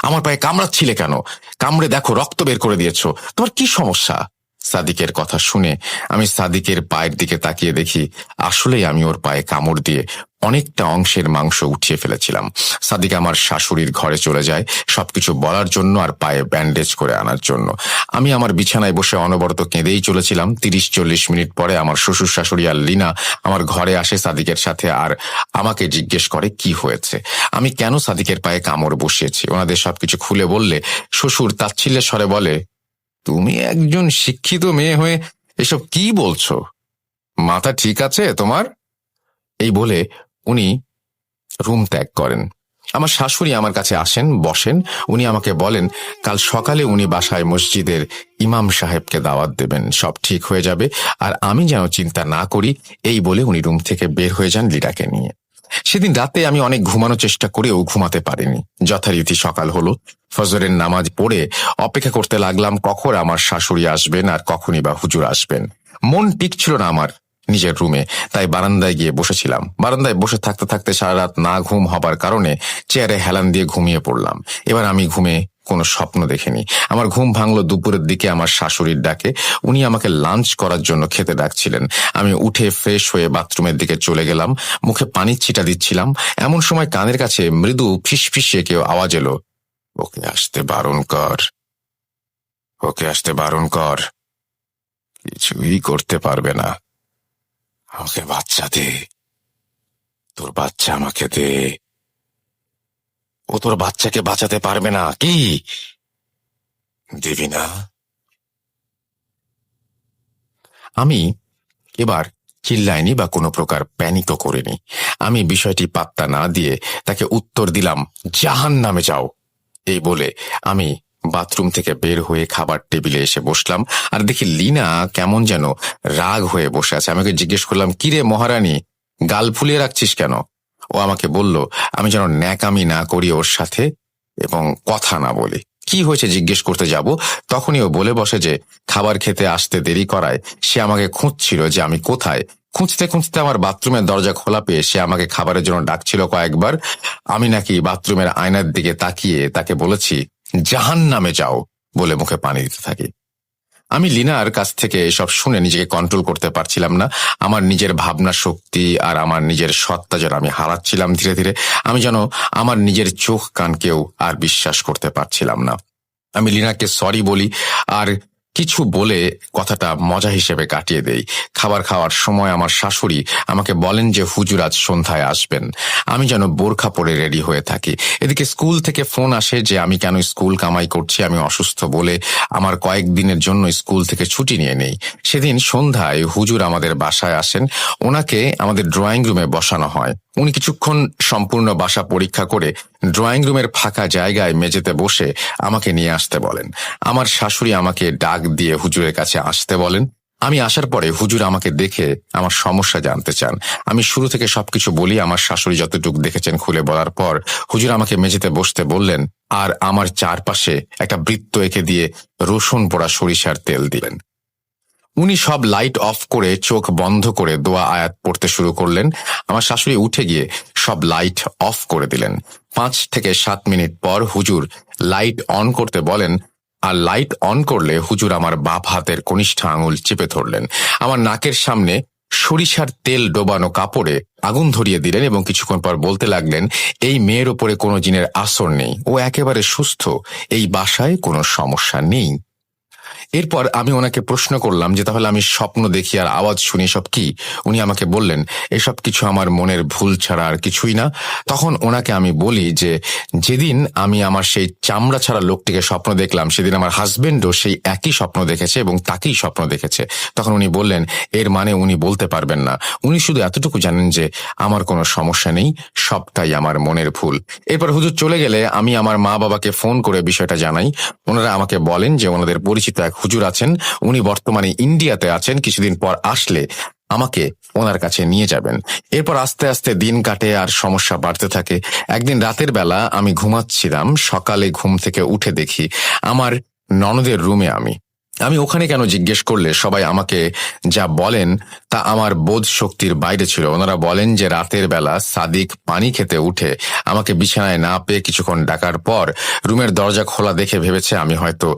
আমার পায়ে কামড়াচ্ছিলে কেন? কামড়ে দেখো রক্ত বের করে দিয়েছো, তোমার কি সমস্যা? সাদিকের কথা শুনে আমি সাদিকের পায়ের দিকে তাকিয়ে দেখি আসলেই আমি ওর পায়ে কামড় দিয়ে অনেকটা অংশের মাংস উঠিয়ে ফেলেছিলাম। সাদিক আমার শাশুড়ির ঘরে চলে যায় সবকিছু বলার জন্য আর পায়ে ব্যান্ডেজ করে আনার জন্য। আমি আমার বিছানায় বসে অনবরত কেঁদেই চলেছিলাম। 30-40 মিনিট পরে আমার শ্বশুর শাশুড়ি আর লিনা আমার ঘরে আসে সাদিকের সাথে, আর আমাকে জিজ্ঞেস করে কি হয়েছে, আমি কেন সাদিকের পায়ে কামড় বসিয়েছি। ওনাদের সবকিছু খুলে বললে শ্বশুর তাচ্ছিল্যের স্বরে বলে, তুমি একজন শিক্ষিত মেয়ে হয়ে এসব কি বলছো? মাথা ঠিক আছে তোমার? এই বলে উনি রুম ত্যাগ করেন। আমার শাশুড়ি আমার কাছে আসেন, বসেন। উনি আমাকে বলেন কাল সকালে উনি বাসায় মসজিদের ইমাম সাহেবকে দাওয়াত দেবেন, সব ঠিক হয়ে যাবে, আর আমি যেন চিন্তা না করি। এই বলে উনি রুম থেকে বের হয়ে যান লিনাকে নিয়ে। সেদিন রাতে আমি অনেক ঘুমানোর চেষ্টা করেও ঘুমাতে পারিনি। যথারীতি সকাল হলো। ফজরের নামাজ পড়ে অপেক্ষা করতে লাগলাম কখন আমার শাশুড়ি আসবেন আর কখনই বা হুজুর আসবেন। মন টিকছিল না আমার নিজের রুমে, তাই বারান্দায় গিয়ে বসেছিলাম। বারান্দায় বসে থাকতে থাকতে সারা রাত না ঘুম হবার কারণে চেয়ারে হেলান দিয়ে ঘুমিয়ে পড়লাম। এবার আমি ঘুমে কোনো স্বপ্ন দেখিনি। আমার ঘুম ভাঙলো দুপুরের দিকে আমার শাশুড়ির ডাকে। উনি আমাকে লাঞ্চ করার জন্য খেতে ডাকছিলেন। আমি উঠে ফ্রেশ হয়ে বাথরুমের দিকে চলে গেলাম, মুখে পানির ছিটা দিচ্ছিলাম। এমন সময় কানের কাছে মৃদু ফিসফিসিয়ে কেউ আওয়াজ এলো, ওকে আসতে বারণ কর, ওকে আসতে বারণ কর, কিছুই করতে পারবে না, আমাকে বাচ্চা দে, তোর বাচ্চা আমাকে দে, ও তোর বাচ্চাকে বাঁচাতে পারবে না, কি দিবি না? আমি এবার চিল্লাইনি বা কোনো প্রকার প্যানিকও করিনি। আমি বিষয়টি পাত্তা না দিয়ে তাকে উত্তর দিলাম, জাহান্নামে যাও। এই বলে আমি বাথরুম থেকে বের হয়ে খাবার টেবিলে এসে বসলাম, আর দেখি লিনা কেমন যেন রাগ হয়ে বসে আছে। আমাকে জিজ্ঞেস করলাম, কিরে মহারানী, গাল ফুলিয়ে রাখছিস কেন? ও আমাকে বলল আমি যেন ন্যাকামি না করি ওর সাথে এবং কথা না বলি। কি হয়েছে জিজ্ঞেস করতে যাব, তখনই ও বলে বসে যে খাবার খেতে আসতে দেরি করায় সে আমাকে খুঁজছিল যে আমি কোথায়। খুঁজতে খুঁজতে আমার বাথরুমের দরজা খোলা পেয়ে সে আমাকে খাবারের জন্য ডাকছিল কয়েকবার। আমি নাকি বাথরুমের আয়নার দিকে তাকিয়ে তাকে বলেছি, জাহান্নামে যাও বলে মুখে পানি দিতে থাকি। আমি লিনার কাছ থেকে এসব শুনে নিজেকে কন্ট্রোল করতে পারছিলাম না। আমার নিজের ভাবনা শক্তি আর আমার নিজের সত্তা যেন আমি হারাচ্ছিলাম ধীরে ধীরে। আমি যেন আমার নিজের চোখ কানকেও আর বিশ্বাস করতে পারছিলাম না। আমি লিনাকে সরি বলি আর কিছু বলে কথাটা মজা হিসেবে কাটিয়ে দেই। খাবার খাওয়ার সময় আমার শাশুড়ি আমাকে বলেন যে হুজুর আজ সন্ধ্যায় আসবেন। আমি যেন বোরখা পরে রেডি হয়ে থাকি। এদিকে স্কুল থেকে ফোন আসে যে আমি কেন স্কুল কামাই করছি, আমি অসুস্থ বলে আমার কয়েকদিনের জন্য স্কুল থেকে ছুটি নিয়ে নেই। সেদিন সন্ধ্যায় হুজুর আমাদের বাসায় আসেন। ওনাকে আমাদের ড্রয়িং রুমে বসানো হয়। উনি কিছুক্ষণ সম্পূর্ণ বাসা পরীক্ষা করে ড্রয়িং রুমের ফাঁকা জায়গায় মেঝেতে বসে আমাকে নিয়ে আসতে বলেন। আমার শাশুড়ি আমাকে ডাক দিয়ে হুজুরের কাছে আসতে বলেন। আমি আসার পরে হুজুর আমাকে দেখে আমার সমস্যা জানতে চান। আমি শুরু থেকে সবকিছু বলি। আমার শাশুড়ি যতটুকু দেখেছেন খুলে বলার পর হুজুর আমাকে মেঝেতে বসতে বললেন আর আমার চারপাশে একটা বৃত্ত এঁকে দিয়ে রসুন পোড়া সরিষার তেল দিলেন। উনি সব লাইট অফ করে চোখ বন্ধ করে দোয়া আয়াত পড়তে শুরু করলেন। আমার শাশুড়ি উঠে গিয়ে সব লাইট অফ করে দিলেন। 5 থেকে 7 মিনিট পর হুজুর লাইট অন করতে বলেন, আর লাইট অন করলে হুজুর আমার বাপ হাতের কনিষ্ঠ আঙুল চেপে ধরলেন। আমার নাকের সামনে সরিষার তেল ডোবানো কাপড়ে আগুন ধরিয়ে দিলেন এবং কিছুক্ষণ পর বলতে লাগলেন, এই মেয়ের ওপরে কোনো জিনের আসর নেই, ও একেবারে সুস্থ, এই বাসায় কোনো সমস্যা নেই। এরপর আমি ওনাকে প্রশ্ন করলাম যে তাহলে আমি স্বপ্ন দেখি আর আওয়াজ শুনি সব কি? উনি আমাকে বললেন এসব কিছু আমার মনের ভুল ছাড়া আর কিছুই না। তখন ওনাকে আমি বলি যে যেদিন আমি আমার সেই চামড়া ছাড়া লোকটিকে স্বপ্ন দেখলাম সেদিন আমার হাজবেন্ডও সেই একই স্বপ্ন দেখেছে এবং তাকেই স্বপ্ন দেখেছে। তখন উনি বললেন এর মানে উনি বলতে পারবেন না, উনি শুধু এতটুকু জানেন যে আমার কোনো সমস্যা নেই, সবটাই আমার মনের ভুল। এরপর হুজুর চলে গেলে আমি আমার মা বাবাকে ফোন করে বিষয়টা জানাই। ওনারা আমাকে বলেন যে ওনাদের পরিচিত এক হুজুর আছেন, উনি বর্তমানে ইন্ডিয়াতে আছেন, কিছুদিন পর আসলে আমাকে ওনার কাছে নিয়ে যাবেন। এরপর আস্তে আস্তে দিন কাটে আর সমস্যা বাড়তে থাকে। একদিন রাতের বেলা আমি ঘুমাচ্ছিলাম, সকালে ঘুম থেকে উঠে দেখি আমার ননদের রুমে আমি। আমি ওখানে কেন জিজ্ঞেস করলে সবাই আমাকে যা বলেন তা আমার বোধ শক্তির বাইরে ছিল। ওনারা বলেন যে রাতের বেলা সাদিক পানি খেতে উঠে আমাকে বিছানায় না পেয়ে কিছুক্ষণ ডাকার পর রুমের দরজা খোলা দেখে ভেবেছে আমি হয়তো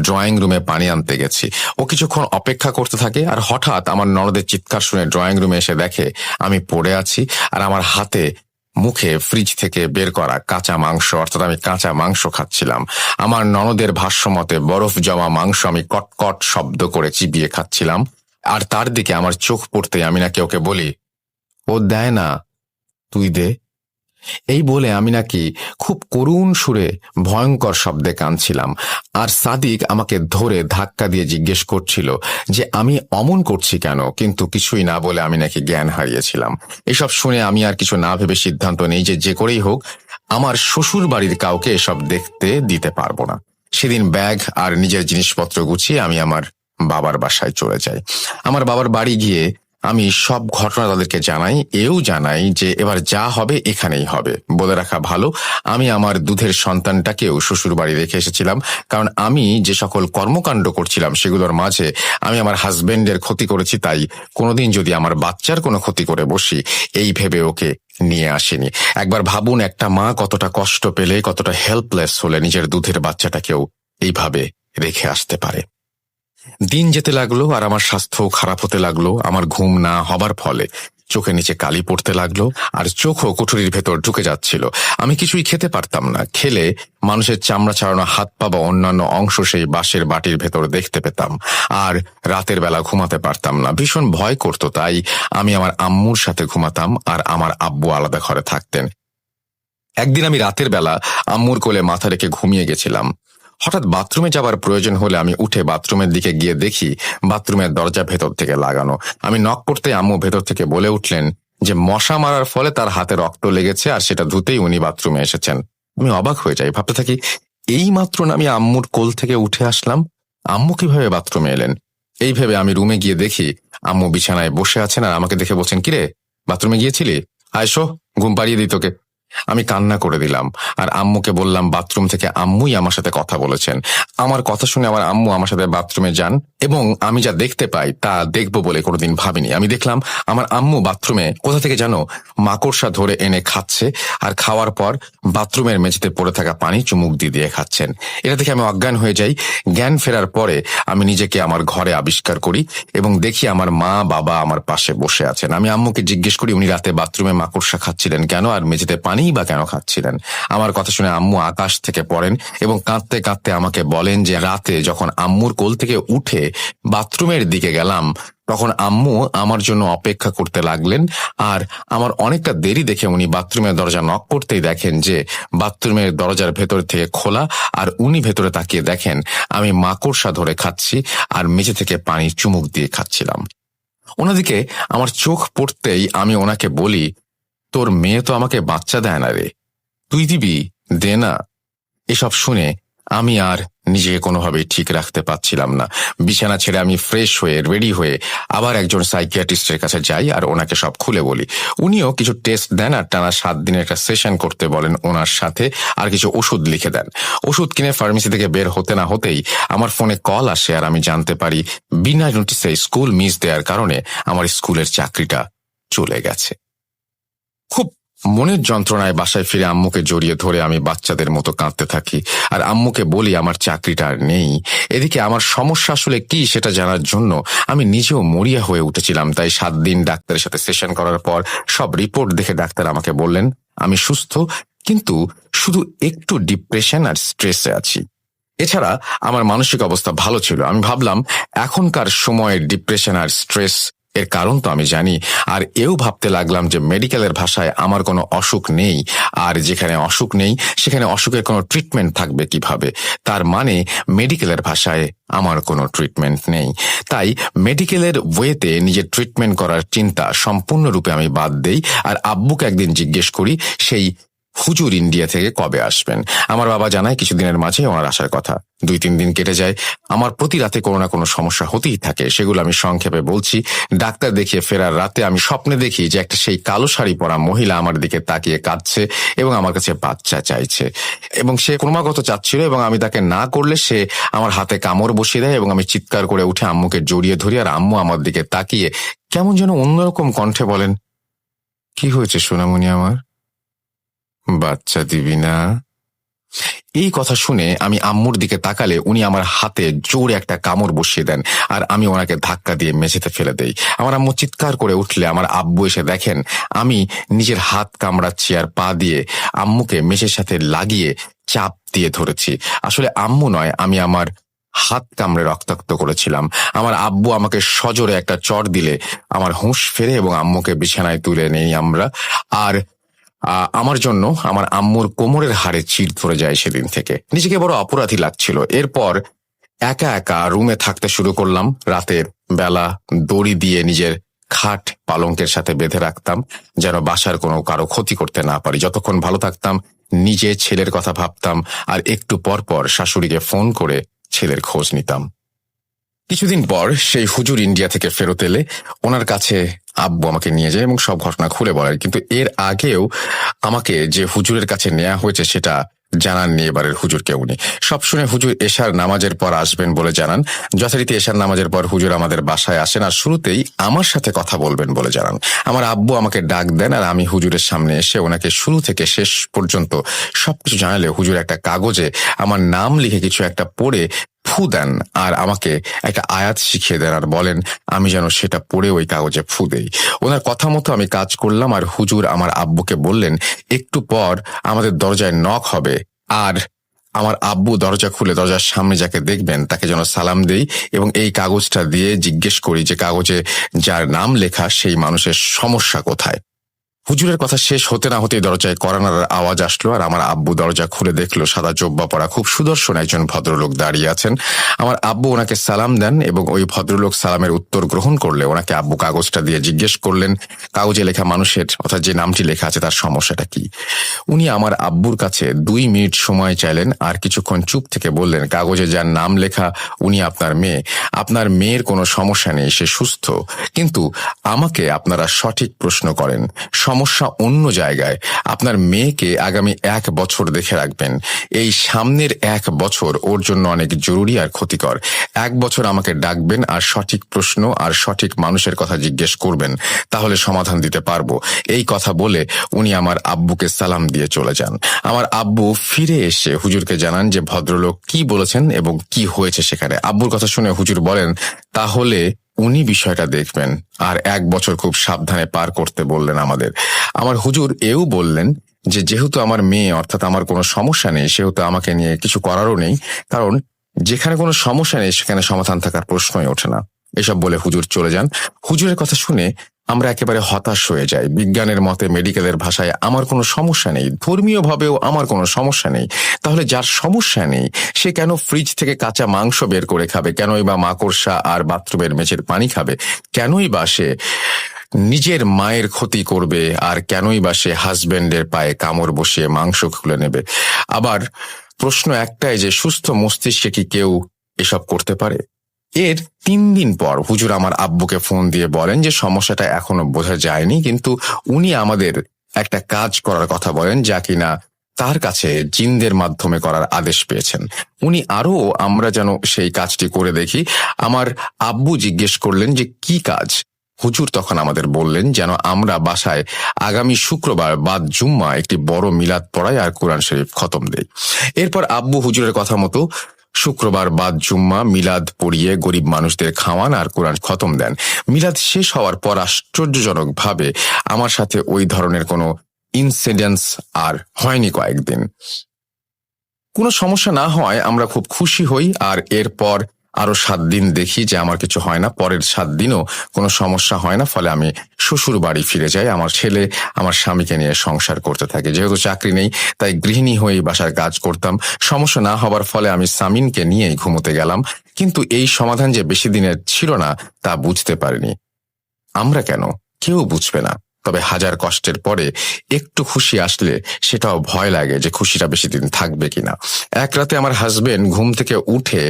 ড্রয়িং রুমে পানি আনতে গেছি। ও কিছুক্ষণ অপেক্ষা করতে থাকে আর হঠাৎ আমার ননদের চিৎকার শুনে ড্রয়িং রুমে এসে দেখে আমি পড়ে আছি আর আমার হাতে মুখে ফ্রিজ থেকে বের করা কাঁচা মাংস, অর্থাৎ আমি কাঁচা মাংস খাচ্ছিলাম। আমার ননদের ভাষ্যমতে বরফ জমা মাংস আমি কটকট শব্দ করে চিবিয়ে খাচ্ছিলাম। আর তার দিকে আমার চোখ পড়তে আমি নাকি ওকে বলি, ও দেয় না, তুই দে। এই বলে আমি নাকি খুব করুণ সুরে ভয়ঙ্কর শব্দে কাঁদছিলাম। আর সাদিক আমাকে ধরে ধাক্কা দিয়ে জিজ্ঞেস করছিল যে আমি অমন করছি কেন, কিন্তু কিছুই না বলে আমি নাকি জ্ঞান হারিয়েছিলাম। এসব শুনে আমি আর কিছু না ভেবে সিদ্ধান্ত নেই যে করেই হোক আমার শ্বশুর বাড়ির কাউকে এসব দেখতে দিতে পারবো না। সেদিন ব্যাগ আর নিজের জিনিসপত্র গুছিয়ে আমি আমার বাবার বাসায় চলে যাই। আমার বাবার বাড়ি গিয়ে আমি সব ঘটনা তাদেরকে জানাই, এও জানাই যে এবার যা হবে এখানেই হবে। বলে রাখা ভালো, আমি আমার দুধের সন্তানটাকেও শ্বশুর বাড়ি রেখে এসেছিলাম, কারণ আমি যে সকল কর্মকাণ্ড করছিলাম সেগুলোর মাঝে আমি আমার হাজবেন্ডের ক্ষতি করেছি, তাই কোনোদিন যদি আমার বাচ্চার কোনো ক্ষতি করে বসি এই ভেবে ওকে নিয়ে আসেনি। একবার ভাবুন, একটা মা কতটা কষ্ট পেলে, কতটা হেল্পলেস হলে নিজের দুধের বাচ্চাটাকেও এইভাবে রেখে আসতে পারে। দিন যেতে লাগলো আর আমার স্বাস্থ্য খারাপ হতে লাগলো। আমার ঘুম না হবার ফলে চোখের নিচে কালি পড়তে লাগলো আর চোখও কুঠুরির ভেতর ঢুকে যাচ্ছিল। আমি কিছুই খেতে পারতাম না। খেলে মানুষের চামড়া ছাড়ানো হাত পা বা অন্যান্য অংশ সেই বাঁশের বাটির ভেতর দেখতে পেতাম। আর রাতের বেলা ঘুমাতে পারতাম না, ভীষণ ভয় করত। তাই আমি আমার আম্মুর সাথে ঘুমাতাম আর আমার আব্বু আলাদা ঘরে থাকতেন। একদিন আমি রাতের বেলা আম্মুর কোলে মাথা রেখে ঘুমিয়ে গেছিলাম। হঠাৎ বাথরুমে যাবার প্রয়োজন হলে আমি উঠে বাথরুমের দিকে গিয়ে দেখি বাথরুমের দরজা ভেতর থেকে লাগানো। আমি নক করতে আম্মু ভেতর থেকে বলে উঠলেন যে মশা মারার ফলে তার হাতে রক্ত লেগেছে আর সেটা ধুতেই উনি বাথরুমে এসেছেন। আমি অবাক হয়ে যাই, ভাবতে থাকি এই মাত্র না আমি আম্মুর কোল থেকে উঠে আসলাম, আম্মু কিভাবে বাথরুমে এলেন? এই ভেবে আমি রুমে গিয়ে দেখি আম্মু বিছানায় বসে আছেন আর আমাকে দেখে বলছেন, কিরে বাথরুমে গিয়েছিলি, আয় শো, ঘুম পাড়িয়ে দিই তোকে। আমি কান্না করে দিলাম আর আম্মুকে বললাম বাথরুম থেকে আম্মুই আমার সাথে কথা বলেছেন। আমার কথা শুনে আমার আম্মু আমার সাথে বাথরুমে যান এবং আমি যা দেখতে পাই তা দেখবো বলে কোনোদিন ভাবিনি। আমি দেখলাম আমার আম্মু বাথরুমে কোথা থেকে যেন মাকড়সা ধরে এনে খাচ্ছে আর খাওয়ার পর বাথরুমের মেঝেতে পড়ে থাকা পানি চুমুক দিয়ে দিয়ে খাচ্ছেন। এটা দেখে আমি অজ্ঞান হয়ে যাই। জ্ঞান ফেরার পরে আমি নিজেকে আমার ঘরে আবিষ্কার করি এবং দেখি আমার মা বাবা আমার পাশে বসে আছেন। আমি আম্মুকে জিজ্ঞেস করি উনি রাতে বাথরুমে মাকড়সা খাচ্ছিলেন কেন আর মেঝেতে পানি বা কেন খাচ্ছিলেন। আমার কথা শুনে আম্মু আকাশ থেকে পড়েন এবং কাঁদতে কাঁদতে আমাকে বলেন যে রাতে যখন আম্মুর কোল থেকে উঠে বাথরুমের দিকে গেলাম তখন আম্মু আমার জন্য অপেক্ষা করতে লাগলেন আর আমার অনেকটা দেরি দেখে উনি বাথরুমের দরজা নক করতেই দেখেন যে বাথরুমের দরজার ভেতর থেকে খোলা আর উনি ভেতরে তাকিয়ে দেখেন আমি মাকড়সা ধরে খাচ্ছি আর মেঝে থেকে পানি চুমুক দিয়ে খাচ্ছিলাম। ওনাদিকে আমার চোখ পড়তেই আমি ওনাকে বলি, তোর মেয়ে তো আমাকে বাচ্চা দেয় না রে, তুই দিবি, দে না। এসব শুনে আমি আর নিজেকে কোনোভাবেই ঠিক রাখতে পারছিলাম না। বিছানা ছেড়ে আমি ফ্রেশ হয়ে রেডি হয়ে আবার একজন সাইকিয়াট্রিস্টের কাছে যাই আর ওনাকে সব খুলে বলি। উনিও কিছু টেস্ট দেন আর টানা 7 দিনের একটা সেশন করতে বলেন ওনার সাথে, আর কিছু ওষুধ লিখে দেন। ওষুধ কিনে ফার্মেসি থেকে বের হতে না হতেই আমার ফোনে কল আসে আর আমি জানতে পারি বিনা নোটিসে স্কুল মিস দেওয়ার কারণে আমার স্কুলের চাকরিটা চলে গেছে। খুব মনের যন্ত্রণায় বাসায় ফিরে আম্মুকে জড়িয়ে ধরে আমি বাচ্চাদের মতো কাঁদতে থাকি আর আম্মুকে বলি আমার চাকরিটা আর নেই। এদিকে আমার সমস্যা আসলে কি সেটা জানার জন্য আমি নিজেও মরিয়া হয়ে উঠেছিলাম। তাই 7 দিন ডাক্তারের সাথে সেশন করার পর সব রিপোর্ট দেখে ডাক্তার আমাকে বললেন আমি সুস্থ, কিন্তু শুধু একটু ডিপ্রেশন আর স্ট্রেসে আছি। এছাড়া আমার মানসিক অবস্থা ভালো ছিল। আমি ভাবলাম এখনকার সময়ের ডিপ্রেশন আর স্ট্রেস এর কারণ তো আমি জানি, আর এও ভাবতে লাগলাম যে মেডিকেলের ভাষায় আমার কোনো অসুখ নেই, আর যেখানে অসুখ নেই সেখানে অসুখের কোনো ট্রিটমেন্ট থাকবে কিভাবে? তার মানে মেডিকেলের ভাষায় আমার কোনো ট্রিটমেন্ট নেই। তাই মেডিকেলের ওয়েতে নিজের ট্রিটমেন্ট করার চিন্তা সম্পূর্ণরূপে আমি বাদ দেই আর আব্বুকে একদিন জিজ্ঞেস করি সেই হুজুর ইন্ডিয়া থেকে কবে আসবেন। আমার বাবা জানায় কিছুদিনের মাঝে ওনার আসার কথা। 2-3 দিন কেটে যায়। আমার প্রতি রাতে কোনো না কোনো সমস্যা হতেই থাকে, সেগুলো আমি সংক্ষেপে বলছি। ডাক্তার দেখিয়ে ফেরার রাতে আমি স্বপ্নে দেখি যে একটা সেই কালো শাড়ি পরা মহিলা আমার দিকে তাকিয়ে কাঁদছে এবং আমার কাছে বাচ্চা চাইছে, এবং সে ক্রমাগত চাচ্ছিল, এবং আমি তাকে না করলে সে আমার হাতে কামড় বসিয়ে দেয়, এবং আমি চিৎকার করে উঠে আম্মুকে জড়িয়ে ধরি, আর আম্মু আমার দিকে তাকিয়ে কেমন যেন অন্যরকম কণ্ঠে বলেন, কি হয়েছে সোনামণি আমার, বাচ্চা দিবি না? এই কথা শুনে আমি আম্মুর দিকে তাকালে উনি আমার হাতে জোরে একটা কামড় বসিয়ে দেন, আর আমি ওনাকে ধাক্কা দিয়ে মেঝেতে ফেলে দেই। আমার আম্মু চিৎকার করে উঠলে আমার আব্বু এসে দেখেন আমি নিজের হাত কামড়াচ্ছি আর পা দিয়ে আম্মুকে মেঝের সাথে লাগিয়ে চাপ দিয়ে ধরেছি। আসলে আম্মু নয়, আমি আমার হাত কামড়ে রক্তাক্ত করেছিলাম। আমার আব্বু আমাকে সজোরে একটা চড় দিলে আমার হুঁশ ফেরে এবং আম্মুকে বিছানায় তুলে নেই আমরা। আর আমার জন্য আমার আম্মুর কোমরের হাড়ে চিড় ধরে যায় সেদিন থেকে। নিজেকে বড় অপরাধী লাগছিল। এরপর একা একা রুমে থাকতে শুরু করলাম। রাতের বেলা দড়ি দিয়ে নিজের খাট পালঙ্কের সাথে বেঁধে রাখতাম, যেন বাসার কোনো কারো ক্ষতি করতে না পারি। যতক্ষণ ভালো থাকতাম নিজে ছেলের কথা ভাবতাম, আর একটু পর পর শাশুড়িকে ফোন করে ছেলের খোঁজ নিতাম। কিছুদিন পর সেই হুজুর ইন্ডিয়া থেকে ফেরত এলে ওনার কাছে আব্বু আমাকে নিয়ে যায় এবং সব ঘটনা খুলে বলেন। কিন্তু এর আগেও আমাকে যে হুজুরের কাছে নেওয়া হয়েছে সেটা জানাননি এবারের হুজুরকে উনি। সব শুনে হুজুর এশার নামাজের পর আসবেন বলে জানান। যথারীতি এশার নামাজের পর হুজুর আমাদের বাসায় আসেন, আর শুরুতেই আমার সাথে কথা বলবেন বলে জানান। আমার আব্বু আমাকে ডাক দেন, আর আমি হুজুরের সামনে এসে ওনাকে শুরু থেকে শেষ পর্যন্ত সবকিছু জানালে হুজুর একটা কাগজে আমার নাম লিখে কিছু একটা পড়ে ফু দেন, আর আমাকে একটা আয়াত শিখিয়ে দেন, আর বলেন আমি যেন সেটা পড়ে ওই কাগজে ফু দেই। ওনার কথা মতো আমি কাজ করলাম, আর হুজুর আমার আব্বুকে বললেন একটু পর আমাদের দরজায় নক হবে, আর আমার আব্বু দরজা খুলে দরজার সামনে যাকে দেখবেন তাকে যেন সালাম দেই এবং এই কাগজটা দিয়ে জিজ্ঞেস করি যে কাগজে যার নাম লেখা সেই মানুষের সমস্যা কোথায়। হুজুরের কথা শেষ হতে না হতেই দরজায় কড়া আওয়াজ আসলো, আর আমার আব্বু দরজা খুলে দেখলো সাদা জোব্বা পরা খুব সুদর্শন একজন ভদ্রলোক দাঁড়িয়ে আছেন। আমার আব্বু ওনাকে সালাম দেন এবং ওই ভদ্রলোক সালামের উত্তর গ্রহণ করলে ওনাকে আব্বু কাগজটা দিয়ে জিজ্ঞেস করলেন কাগজে লেখা মানুষের, অর্থাৎ যে নামটি লেখা আছে তার সমস্যাটা কি। উনি আমার আব্বুর কাছে 2 মিনিট সময় চাইলেন, আর কিছুক্ষণ চুপ থেকে বললেন কাগজে যার নাম লেখা উনি আপনার মেয়ে। আপনার মেয়ের কোনো সমস্যা নেই, সে সুস্থ, কিন্তু আমাকে আপনারা সঠিক প্রশ্ন করেন, সমস্যা অন্য জায়গায়। আপনার মেয়েকে আগামী 1 বছর দেখে রাখবেন। এই সামনের 1 বছর ওর জন্য অনেক জরুরি আর ক্ষতিকর। 1 বছর আমাকে ডাকবেন আর সঠিক প্রশ্ন আর সঠিক মানুষের কথা জিজ্ঞেস করবেন, তাহলে সমাধান দিতে পারবো। এই কথা বলে উনি আমার আব্বুকে সালাম দিয়ে চলে যান। আমার আব্বু ফিরে এসে হুজুরকে জানান যে ভদ্রলোক কি বলেছেন এবং কি হয়েছে সেখানে। আব্বুর কথা শুনে হুজুর বলেন তাহলে উনি বিষয়টা দেখবেন, আর 1 বছর খুব সাবধানে পার করতে বললেন আমাদের। আমার হুজুর এও বললেন যে যেহেতু আমার মেয়ে অর্থাৎ আমার কোনো সমস্যা নেই, সেহেতু আমাকে নিয়ে কিছু করারও নেই, কারণ যেখানে কোনো সমস্যা নেই সেখানে সমাধান থাকার প্রশ্নই ওঠে না। এসব বলে হুজুর চলে যান। হুজুরের কথা শুনে আমরা একেবারে হতাশ হয়ে যাই। বিজ্ঞানের মতে, মেডিকেলের ভাষায় আমার কোনো সমস্যা নেই, ধর্মীয় ভাবেও আমার কোনো সমস্যা নেই। তাহলে যার সমস্যা নেই সে কেন ফ্রিজ থেকে কাঁচা মাংস বের করে খাবে, কেনই বা মাকড়সা আর বাথরুমের মেঝের পানি খাবে, কেনই বা সে নিজের মায়ের ক্ষতি করবে, আর কেনই বা সে হাজবেন্ডের পায়ে কামড় বসিয়ে মাংস খুলে নেবে। আবার প্রশ্ন একটাই যে সুস্থ মস্তিষ্কে কি কেউ এসব করতে পারে? এর 3 দিন পর হুজুর আমার আব্বুকে ফোন দিয়ে বলেন যে সমস্যাটা এখনো বোঝা যায়নি, কিন্তু উনি আমাদের একটা কাজ করার কথা বলেন যা কিনা তার কাছে জিনদের মাধ্যমে করার আদেশ পেয়েছেন। উনি আরো আমরা যেন সেই কাজটি করে দেখি। আমার আব্বু জিজ্ঞেস করলেন যে কি কাজ। হুজুর তখন আমাদের বললেন যেন আমরা বাসায় আগামী শুক্রবার বাদ জুম্মা একটি বড় মিলাদ পড়াই আর কোরআন শরীফ খতম দেই। এরপর আব্বু হুজুরের কথা মতো শুক্রবার বাদ জুম্মা মিলাদ পড়িয়ে গরিব মানুষদের খাওয়ান আর কোরআন খতম দেন। মিলাদ শেষ হওয়ার পর আশ্চর্যজনকভাবে আমার সাথে ওই ধরনের কোনো ইনসিডেন্টস আর হয়নি কয়েকদিন। কোনো সমস্যা না হয় আমরা খুব খুশি হই, আর এরপর আরো 7 দিন দেখি যে আমার কিছু হয় না। পরের 7 দিনও কোনো সমস্যা হয় না, ফলে আমি শ্বশুর বাড়ি ফিরে যাই। আমার ছেলে আমার স্বামীকে নিয়ে সংসার করতে থাকে। যেহেতু চাকরি নেই তাই গৃহিণী হয়েই বাসার কাজ করতাম। সমস্যা না হবার ফলে আমি সামিনকে নিয়েই ঘুমোতে গেলাম, কিন্তু এই সমাধান যে বেশি দিনের ছিল না তা বুঝতে পারিনি। আমরা কেন? কেউ বুঝবে না। তবে হাজার কষ্টের পরে একটু খুশি আসলে সেটাও ভয় লাগে যে খুশিটা বেশি দিন থাকবে কিনা। এক রাতে আমার হাজবেন্ড ঘুম থেকে উঠে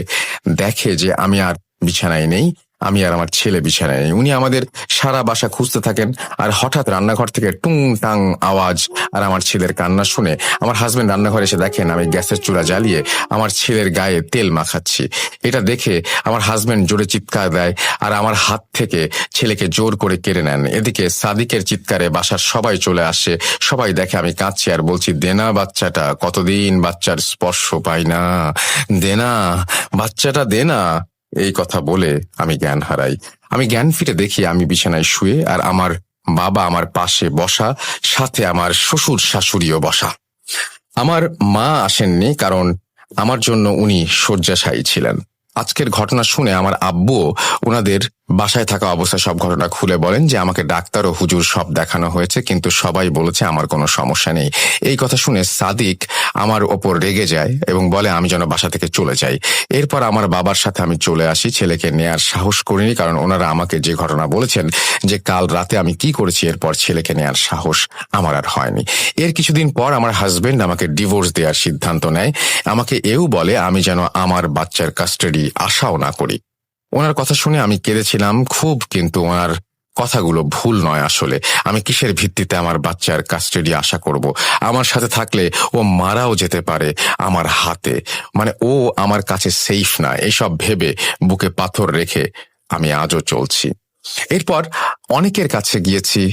দেখে যে আমি আর বিছানায় নেই, আমি আর আমার ছেলে বিছানায় নেই। উনি আমাদের সারা বাসা খুঁজতে থাকেন, আর হঠাৎ রান্নাঘর থেকে টুং টাং আওয়াজ আর আমার ছেলের কান্না শুনে আমার হাজবেন্ড রান্নাঘরে এসে দেখেন আমি গ্যাসের চুলা জ্বালিয়ে আমার ছেলের গায়ে তেল মাখাচ্ছি। এটা দেখে আমার হাজবেন্ড জোরে চিৎকার দেয় আর আমার হাত থেকে ছেলেকে জোর করে কেড়ে নেন। এদিকে সাদিকের চিৎকারে বাসার সবাই চলে আসে। সবাই দেখে আমি কাঁদছি আর বলছি, দেনা বাচ্চাটা, কতদিন বাচ্চার স্পর্শ পাই না, দেনা বাচ্চাটা, দেনা। এই কথা বলে আমি জ্ঞান হারাই। আমি জ্ঞান ফিরে দেখি আমি বিছানায় শুয়ে আর আমার বাবা আমার পাশে বসা, সাথে আমার শ্বশুর শাশুড়িও বসা। আমার মা আসেননি, কারণ আমার জন্য উনি শয্যাশায়ী ছিলেন। আজকের ঘটনা শুনে আমার আব্বুও ওনাদের বাসায় থাকা অবস্থায় সব ঘটনা খুলে বলেন যে আমাকে ডাক্তার ও হুজুর সব দেখানো হয়েছে, কিন্তু সবাই বলেছে আমার কোনো সমস্যা নেই। এই কথা শুনে সাদিক আমার ওপর রেগে যায় এবং বলে আমি যেন বাসা থেকে চলে যাই। এরপর আমার বাবার সাথে আমি চলে আসি। ছেলেকে নেয়ার সাহস করিনি, কারণ ওনারা আমাকে যে ঘটনা বলেছেন যে কাল রাতে আমি কি করেছি, এরপর ছেলেকে নেয়ার সাহস আমার আর হয়নি। এর কিছুদিন পর আমার হাজবেন্ড আমাকে ডিভোর্স দেওয়ার সিদ্ধান্ত নেয়। আমাকে এও বলে আমি যেন আমার বাচ্চার কাস্টাডি আশাও না করি। ওনার কথা শুনে আমি কেঁদেছিলাম খুব, কিন্তু ওনার কথাগুলো ভুল নয়। আসলে আমি কিসের ভিত্তিতে আমার বাচ্চার কাস্টাডি আশা করব? আমার সাথে থাকলে ও মারাও যেতে পারে আমার হাতে, মানে ও আমার কাছে সেফ না। এসব ভেবে বুকে পাথর রেখে আমি আজও চলছি। এরপর অনেকের কাছে গিয়েছি,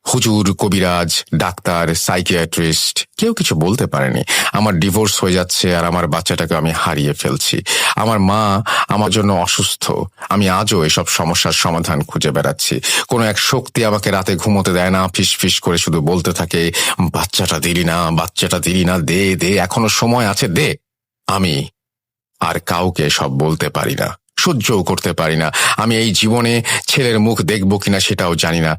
হুজুর, কবিরাজ, ডাক্তার, সাইকিয়াট্রিস্ট, কেউ কিছু বলতে পারেনি। আমার ডিভোর্স হয়ে যাচ্ছে আর আমার বাচ্চাটাকে আমি হারিয়ে ফেলছি। আমার মা আমার জন্য অসুস্থ। আমি আজও এসব সমস্যার সমাধান খুঁজে বেড়াচ্ছি। কোনো এক শক্তি আমাকে রাতে ঘুমোতে দেয় না, ফিস ফিস করে শুধু বলতে থাকে, বাচ্চাটা দিলি না, বাচ্চাটা দিলি না, দে দে, এখনো সময় আছে, দে। আমি আর কাউকে সব বলতে পারি না, সহ্যও করতে পারি না। আমি এই জীবনে ছেলের মুখ দেখবো কিনা সেটাও জানি না।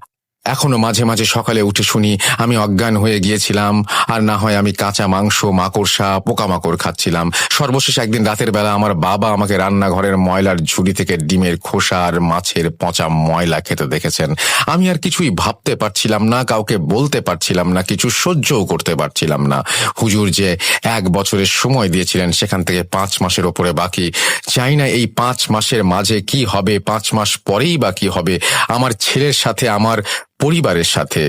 এখনো মাঝে মাঝে সকালে উঠে শুনি আমি অজ্ঞান হয়ে গিয়েছিলাম, আর না হয় আমি কাঁচা মাংস, মাকড়সা, পোকামাকড় খাচ্ছিলাম। সর্বশেষ একদিন রাতের বেলা আমার বাবা আমাকে রান্নাঘরের ময়লার ঝুড়ি থেকে ডিমের খোসা আর মাছের পচা ময়লা খেতে দেখেছেন। আমি আর কিছুই ভাবতে পারছিলাম না, কাউকে বলতে পারছিলাম না, কিছু সহ্যও করতে পারছিলাম না। হুজুর যে 1 বছরের সময় দিয়েছিলেন সেখান থেকে 5 মাসের ওপরে বাকি। চাই না এই 5 মাসের মাঝে কি হবে, 5 মাস পরেই বা কি হবে আমার ছেলের সাথে, আমার পরিবারের সাথে।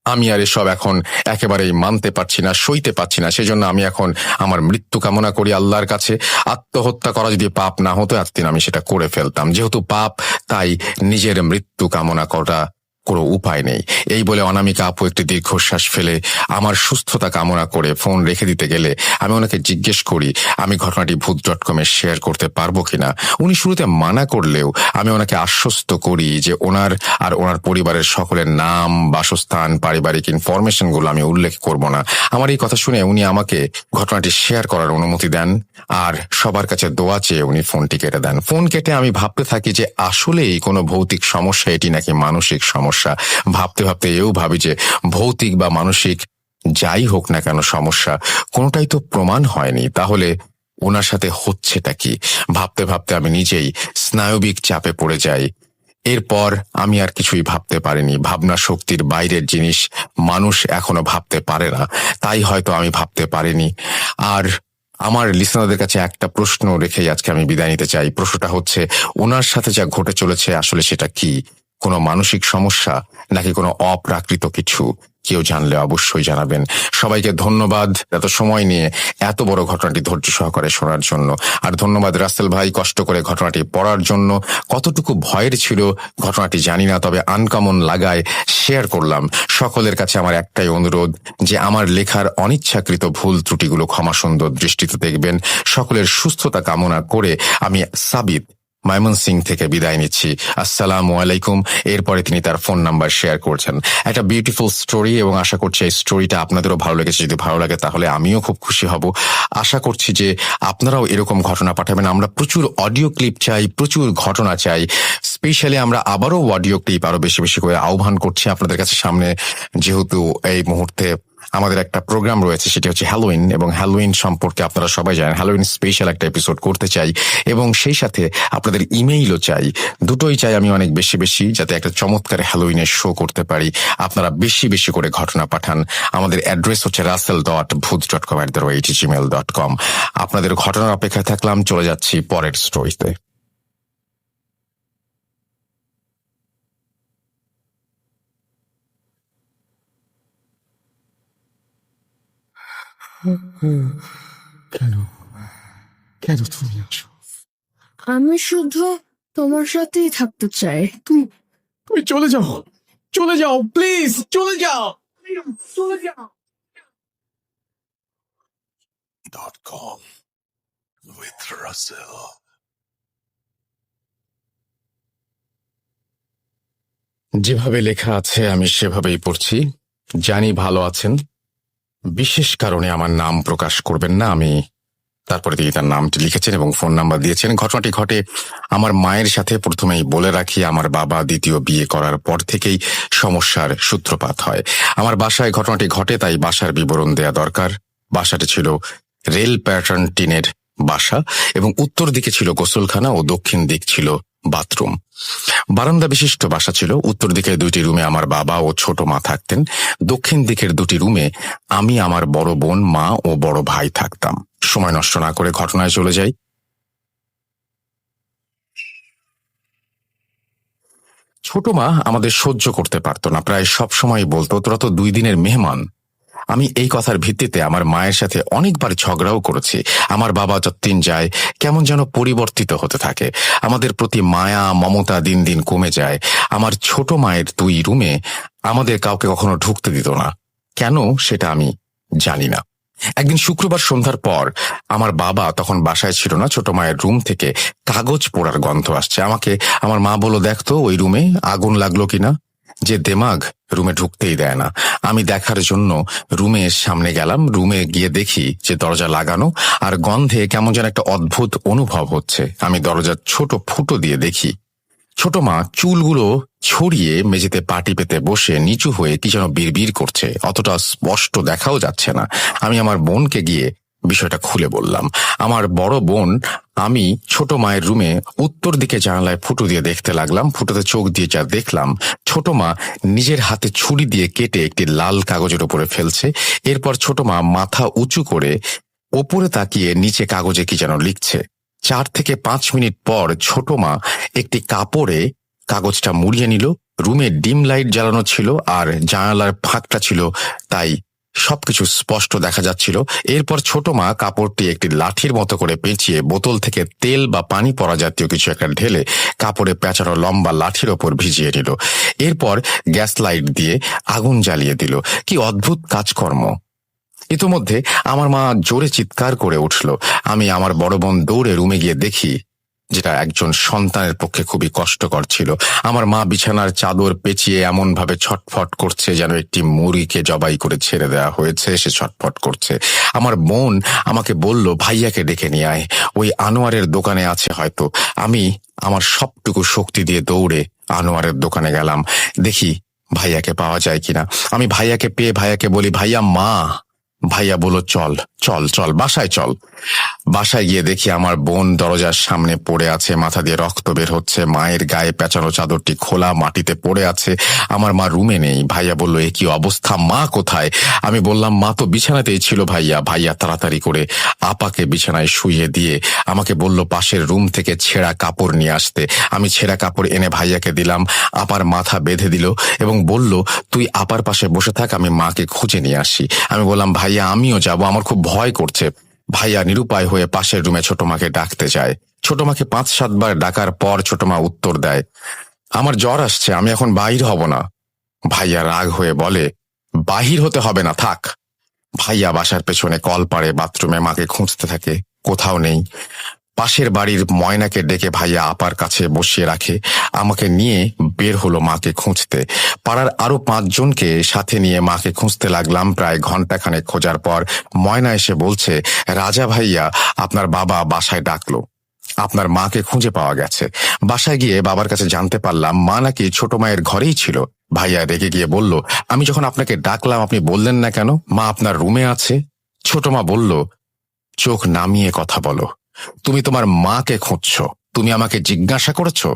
আমি আর এসব এখন একেবারেই মানতে পারছি না, সইতে পারছি না। সেজন্য আমি এখন আমার মৃত্যু কামনা করি আল্লাহর কাছে। আত্মহত্যা করা যদি পাপ না হতো এতদিন আমি সেটা করে ফেলতাম। যেহেতু পাপ, তাই নিজের মৃত্যু কামনা করা কোনো উপায় নেই। এই বলে অনামিকা আপু একটি দীর্ঘশ্বাস ফেলে আমার সুস্থতা কামনা করে ফোন রেখে দিতে গেলে আমি ওনাকে জিজ্ঞেস করি আমি ঘটনাটি ভূত.com-এ শেয়ার করতে পারবো কিনা। উনি শুরুতে মানা করলেও আমি ওনাকে আশ্বস্ত করি যে ওনার আর ওনার পরিবারের সকলের নাম, বাসস্থান, পারিবারিক ইনফরমেশনগুলো আমি উল্লেখ করব না। আমার এই কথা শুনে উনি আমাকে ঘটনাটি শেয়ার করার অনুমতি দেন, আর সবার কাছে দোয়া চেয়ে উনি ফোনটি কেটে দেন। ফোন কেটে আমি ভাবতে থাকি যে আসলেই কোনো ভৌতিক সমস্যা এটি নাকি মানসিক সমস্যা। ভাবতে ভাবতে এও ভাবি যে ভৌতিক বা মানসিক যাই হোক না কেন সমস্যা, কোনোটাই তো প্রমাণ হয়নি, তাহলে ওনার সাথে হচ্ছেটা কি? ভাবতে ভাবতে আমি নিজেই স্নায়বিক চাপে পড়ে যাই। এরপর আমি আর কিছুই ভাবতে পারিনি। ভাবনা শক্তির বাইরের জিনিস মানুষ এখনো ভাবতে পারে না, তাই হয়তো আমি ভাবতে পারিনি। আর আমার লিসনারদের কাছে একটা প্রশ্ন রেখেই আজকে আমি বিদায় নিতে চাই। প্রশ্নটা হচ্ছে, ওনার সাথে যা ঘটে চলেছে আসলে সেটা কি? কোনো মানসিক সমস্যা নাকি কোনো অপ্রাকৃত কিছু? কেউ জানলে অবশ্যই জানাবেন। সবাইকে ধন্যবাদ এত সময় নিয়ে এত বড় ঘটনাটি ধৈর্য সহকারে শোনার জন্য। আর ধন্যবাদ রাসেল ভাই কষ্ট করে ঘটনাটি পড়ার জন্য। কতটুকু ভয়ের ছিল ঘটনাটি জানি না, তবে আনকমন লাগায় শেয়ার করলাম। সকলের কাছে আমার একটাই অনুরোধ যে আমার লেখার অনিচ্ছাকৃত ভুল ত্রুটিগুলো ক্ষমা সুন্দর দৃষ্টিতে দেখবেন। সকলের সুস্থতা কামনা করে আমি সাবিত ময়মনসিং থেকে বিদায় নিচ্ছি। আসসালামু আলাইকুম। এরপরে তিনি তার ফোন নাম্বার শেয়ার করছেন। একটা বিউটিফুল স্টোরি, এবং আশা করছি এই স্টোরিটা আপনাদেরও ভালো লেগেছে। যদি ভালো লাগে তাহলে আমিও খুব খুশি হব। আশা করছি যে আপনারাও এরকম ঘটনা পাঠাবেন। আমরা প্রচুর অডিও ক্লিপ চাই, প্রচুর ঘটনা চাই। স্পেশালি আমরা আবারও অডিও ক্লিপ আরো বেশি বেশি করে আহ্বান করছি আপনাদের কাছে সামনে, যেহেতু এই মুহূর্তে আমাদের একটা প্রোগ্রাম রয়েছে, সেটি হচ্ছে হ্যালোইন, এবং হ্যালোইন সম্পর্কে আপনারা সবাই জানেন। হ্যালোইন স্পেশাল একটা এপিসোড করতে চাই এবং সেই সাথে আপনাদের ইমেইলও চাই। দুটোই চাই আমি অনেক বেশি বেশি, যাতে একটা চমৎকার হ্যালোইনের শো করতে পারি। আপনারা বেশি বেশি করে ঘটনা পাঠান। আমাদের অ্যাড্রেস হচ্ছে russell.booth.com@gmail.com। আপনাদের ঘটনার অপেক্ষায় থাকলাম। চলে যাচ্ছি পরের স্টোরিতে। কেন কেন তুমি আসো? আমি শুধু তোমার সাথেই থাকতে চাই। তুমি তুমি চলে যাও, চলে যাও, প্লিজ চলে যাও, চলে যাও। .com with Russell। যেভাবে লেখা আছে আমি সেভাবেই পড়ছি। জানি ভালো আছেন, বিশেষ কারণে আমার নাম প্রকাশ করবেন না। আমি তারপরে তিনি তার নামটি লিখেছেন এবং ফোন নাম্বার দিয়েছেন। ঘটনাটি ঘটে আমার মায়ের সাথে। প্রথমেই বলে রাখি, আমার বাবা দ্বিতীয় বিয়ে করার পর থেকেই সমস্যার সূত্রপাত হয়। আমার বাসায় ঘটনাটি ঘটে, তাই বাসার বিবরণ দেয়া দরকার। বাসাটি ছিল রেল প্যাটার্ন টিনের বাসা এবং উত্তর দিকে ছিল গোসলখানা ও দক্ষিণ দিক ছিল বাথরুম। বারান্দা বিশিষ্ট বাসা ছিল। উত্তর দিকের 2টি রুমে আমার বাবা ও ছোট মা থাকতেন। দক্ষিণ দিকের 2টি রুমে আমি, আমার বড় বোন, মা ও বড় ভাই থাকতাম। সময় নষ্ট না করে ঘটনায় চলে যাই। ছোট মা আমাদের সহ্য করতে পারত না, প্রায় সব সময় বলতো, তোরা তো 2 দিনের মেহমান। আমি এই কথার ভিত্তিতে আমার মায়ের সাথে অনেকবার ঝগড়াও করেছি। আমার বাবা যতদিন যায় কেমন যেন পরিবর্তিত হতে থাকে। আমাদের প্রতি মায়া মমতা দিন দিন কমে যায়। আমার ছোট মায়ের 2 রুমে আমাদের কাউকে কখনো ঢুকতে দিত না। কেন সেটা আমি জানি না। একদিন শুক্রবার সন্ধ্যার পর আমার বাবা তখন বাসায় ছিল না। ছোট মায়ের রুম থেকে কাগজ পোড়ার গন্ধ আসছে। আমাকে আমার মা বলল, দেখতো ওই রুমে আগুন লাগলো কিনা। যে দেমাগ রুমে ঢুকতেই দেয় না। আমি দেখার জন্য রুমের সামনে গেলাম। রুমে গিয়ে দেখি যে দরজা লাগানো, আর গন্ধে কেমন যেন একটা অদ্ভুত অনুভব হচ্ছে। আমি দরজার ছোট ফুটো দিয়ে দেখি ছোট মা চুলগুলো ছড়িয়ে মেঝেতে পাটি পেতে বসে নিচু হয়ে কি যেন বিড়বিড় করছে। অতটা স্পষ্ট দেখাও যাচ্ছে না। আমি আমার বোনকে গিয়ে বিষয়টা খুলে বললাম। আমার বড় বোন আমি ছোট মায়ের রুমে উত্তর দিকে জানালায় ফুটো দিয়ে দেখতে লাগলাম। ফুটোতে চোখ দিয়ে যা দেখলাম, ছোট মা নিজের হাতে ছুরি দিয়ে কেটে একটি লাল কাগজের উপরে ফেলছে। এরপর ছোট মা মাথা উঁচু করে ওপরে তাকিয়ে নিচে কাগজে কি যেন লিখছে। 4 থেকে 5 মিনিট পর ছোট মা একটি কাপড়ে কাগজটা মুড়িয়ে নিল। রুমে ডিম লাইট জ্বালানো ছিল আর জানালার ফাঁকটা ছিল, তাই সবকিছু স্পষ্ট দেখা যাচ্ছিল। এরপর ছোট মা কাপড়টি একটি লাঠির মতো করে পেঁচিয়ে বোতল থেকে তেল বা পানি পড়া জাতীয় কিছু একটা ঢেলে কাপড়ে পেঁচানো লম্বা লাঠির ওপর ভিজিয়ে নিল। এরপর গ্যাস লাইট দিয়ে আগুন জ্বালিয়ে দিল। কি অদ্ভুত কাজকর্ম! ইতোমধ্যে আমার মা জোরে চিৎকার করে উঠল। আমি আমার বড় বোন দৌড়ে রুমে গিয়ে দেখি, যেটা একজন সন্তানের পক্ষে খুবই কষ্টকর ছিল। আমার মা বিছানার চাদর পেঁচিয়ে এমন ভাবে ছটফট করছে যেন একটি মুরগিকে জবাই করে ছেড়ে দেওয়া হয়েছে, সে ছটফট করছে। আমার বোন আমাকে বলল, ভাইয়াকে ডেকে নিয়ে আয়, ওই আনোয়ারের দোকানে আছে হয়তো। আমি আমার সবটুকু শক্তি দিয়ে দৌড়ে আনোয়ারের দোকানে গেলাম, দেখি ভাইয়াকে পাওয়া যায় কিনা। আমি ভাইয়াকে পেয়ে ভাইয়াকে বলি, ভাইয়া মা। ভাইয়া বলল, চল চল চল বাসায় চল। বাসায় গিয়ে দেখি আমার বোন দরজার সামনে পড়ে আছে, মাথা দিয়ে রক্ত বের হচ্ছে। মায়ের গায়ে পেঁচানো চাদরটি খোলা মাটিতে পড়ে আছে। আমার মা রুমে নেই। ভাইয়া বলল, এ কি অবস্থা, মা কোথায়? আমি বললাম, মা তো বিছানাতেই ছিল ভাইয়া। ভাইয়া তাড়াতাড়ি করে আপাকে বিছানায় শুইয়ে দিয়ে আমাকে বলল পাশের রুম থেকে ছেঁড়া কাপড় নিয়ে আসতে। আমি ছেঁড়া কাপড় এনে ভাইয়াকে দিলাম। আপার মাথা বেঁধে দিল এবং বলল, তুই আপার পাশে বসে থাক, আমি মাকে খুঁজে নিয়ে আসি। আমি বললাম, ভাইয়া আমিও যাব, আমার খুব ভয় করছে। ভাইয়া নিরুপায় হয়ে পাশের রুমে ছোট মাকে ডাকতে যায়। ছোট মাকে 5-7 বার ডাকার পর ছোট মা উত্তর দেয়, আমার জ্বর আসছে, আমি এখন বাহির হব না। ভাইয়া রাগ হয়ে বলে, বাহির হতে হবে না, থাক। ভাইয়া বাসার পেছনে কল পাড়ে বাথরুমে মাকে খুঁজতে থাকে, কোথাও নেই। পাশের বাড়ির ময়নাকে ডেকে ভাইয়া আপার কাছে বসিয়ে রাখে। আমাকে নিয়ে বের হলো মাকে খুঁজতে। পাড়ার আরো 5 জনকে সাথে নিয়ে মাকে খুঁজতে লাগলাম। প্রায় ঘন্টাখানেক খোঁজার পর ময়না এসে বলছে, রাজা ভাইয়া আপনার বাবা বাসায় ডাকলো। আপনার মাকে খুঁজে পাওয়া গেছে। বাসায় গিয়ে বাবার কাছে জানতে পারলাম মা নাকি ছোট মায়ের ঘরেই ছিল। ভাইয়া রেগে গিয়ে বলল, আমি যখন আপনাকে ডাকলাম আপনি বললেন না কেন মা আপনার রুমে আছে? ছোট মা বলল, চোখ নামিয়ে কথা বলো, তুমি তোমার মাকে খুঁজছো, তুমি আমাকে জিজ্ঞাসা করেছো?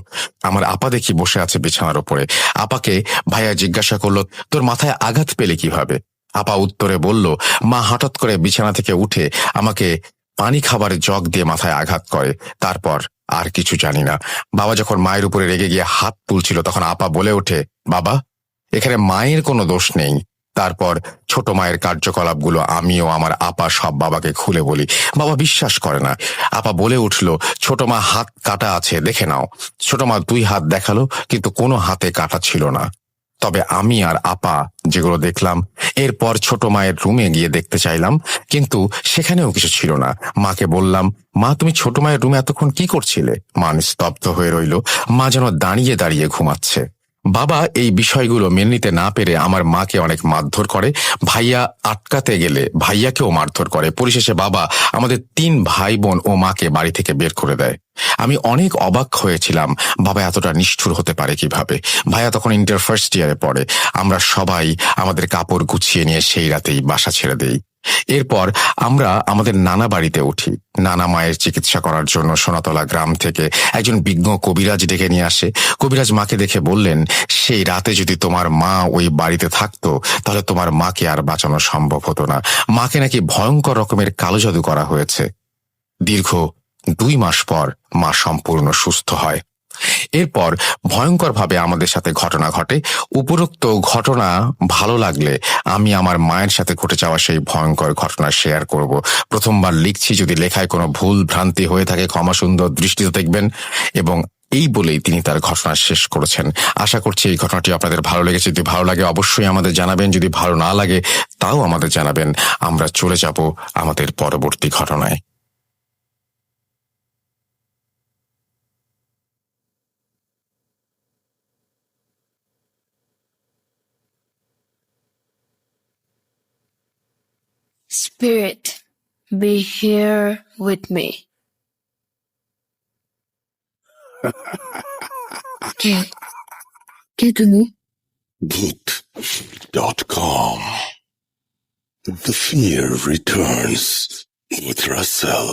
আমার আপা দেখি বসে আছে বিছানার উপরে। আপাকে ভাইয়া জিজ্ঞাসা করলো, তোর মাথায় আঘাত পেলে কিভাবে? আপা উত্তরে বলল, মা হঠাৎ করে বিছানা থেকে উঠে আমাকে পানি খাবারের জগ দিয়ে মাথায় আঘাত করে, তারপর আর কিছু জানি না। বাবা যখন মায়ের উপরে রেগে গিয়ে হাত তুলছিল তখন আপা বলে ওঠে, বাবা, এখানে মায়ের কোনো দোষ নেই। তারপর ছোট মায়ের কার্যকলাপগুলো আমি ও আমার আপা সব বাবাকে খুলে বলি। বাবা বিশ্বাস করে না। আপা বলে উঠল, ছোট মা হাত কাটা আছে, দেখে নাও। ছোট মা 2 হাত দেখালো, কিন্তু কোনো হাতে কাটা ছিল না। তবে আমি আর আপা যেগুলো দেখলাম, এরপর ছোট মায়ের রুমে গিয়ে দেখতে চাইলাম, কিন্তু সেখানেও কিছু ছিল না। মাকে বললাম, মা তুমি ছোট মায়ের রুমে এতক্ষণ কি করছিলে? মা নিস্তব্ধ হয়ে রইল, মা যেন দাঁড়িয়ে দাঁড়িয়ে ঘুমাচ্ছে। বাবা এই বিষয়গুলো মেনে নিতে না পেরে আমার মাকে অনেক মারধর করে। ভাইয়া আটকাতে গেলে ভাইয়াকেও মারধর করে। পরিশেষে বাবা আমাদের 3 ভাই বোন ও মাকে বাড়ি থেকে বের করে দেয়। আমি অনেক অবাক হয়েছিলাম, বাবা এতটা নিষ্ঠুর হতে পারে কিভাবে। ভাইয়া তখন ইন্টার ফার্স্ট ইয়ারে পড়ে। আমরা সবাই আমাদের কাপড় গুছিয়ে নিয়ে সেই রাতেই বাসা ছেড়ে দেই। এরপর আমরা আমাদের নানা বাড়িতে উঠি। নানা মায়ের চিকিৎসা করার জন্য সোনাতলা গ্রাম থেকে একজন বিজ্ঞ কবিরাজ ডেকে নিয়ে আসে। কবিরাজ মাকে দেখে বললেন, সেই রাতে যদি তোমার মা ওই বাড়িতে থাকতো তাহলে তোমার মাকে আর বাঁচানো সম্ভব হতো না। মাকে নাকি ভয়ঙ্কর রকমের কালো জাদু করা হয়েছে। দীর্ঘ 2 মাস পর মা সম্পূর্ণ সুস্থ হয়। এরপর ভয়ঙ্করভাবে আমাদের সাথে ঘটনা ঘটে। উপরোক্ত ঘটনা ভালো লাগলে আমি আমার মায়ের সাথে ঘটে যাওয়া সেই ভয়ঙ্কর ঘটনা শেয়ার করব। প্রথমবার লিখছি, যদি লেখায় কোনো ভুল ভ্রান্তি হয়ে থাকে ক্ষমা সুন্দর দৃষ্টিতে দেখবেন। এবং এই বলেই তিনি তার ঘটনা শেষ করেছেন। আশা করছি এই ঘটনাটি আপনাদের ভালো লেগেছে। যদি ভালো লাগে অবশ্যই আমাদের জানাবেন, যদি ভালো না লাগে তাও আমাদের জানাবেন। আমরা চলে যাব আমাদের পরবর্তী ঘটনায়। Spirit, be here with me. কে কে তুমি? Boot.com. The fear returns with Russell.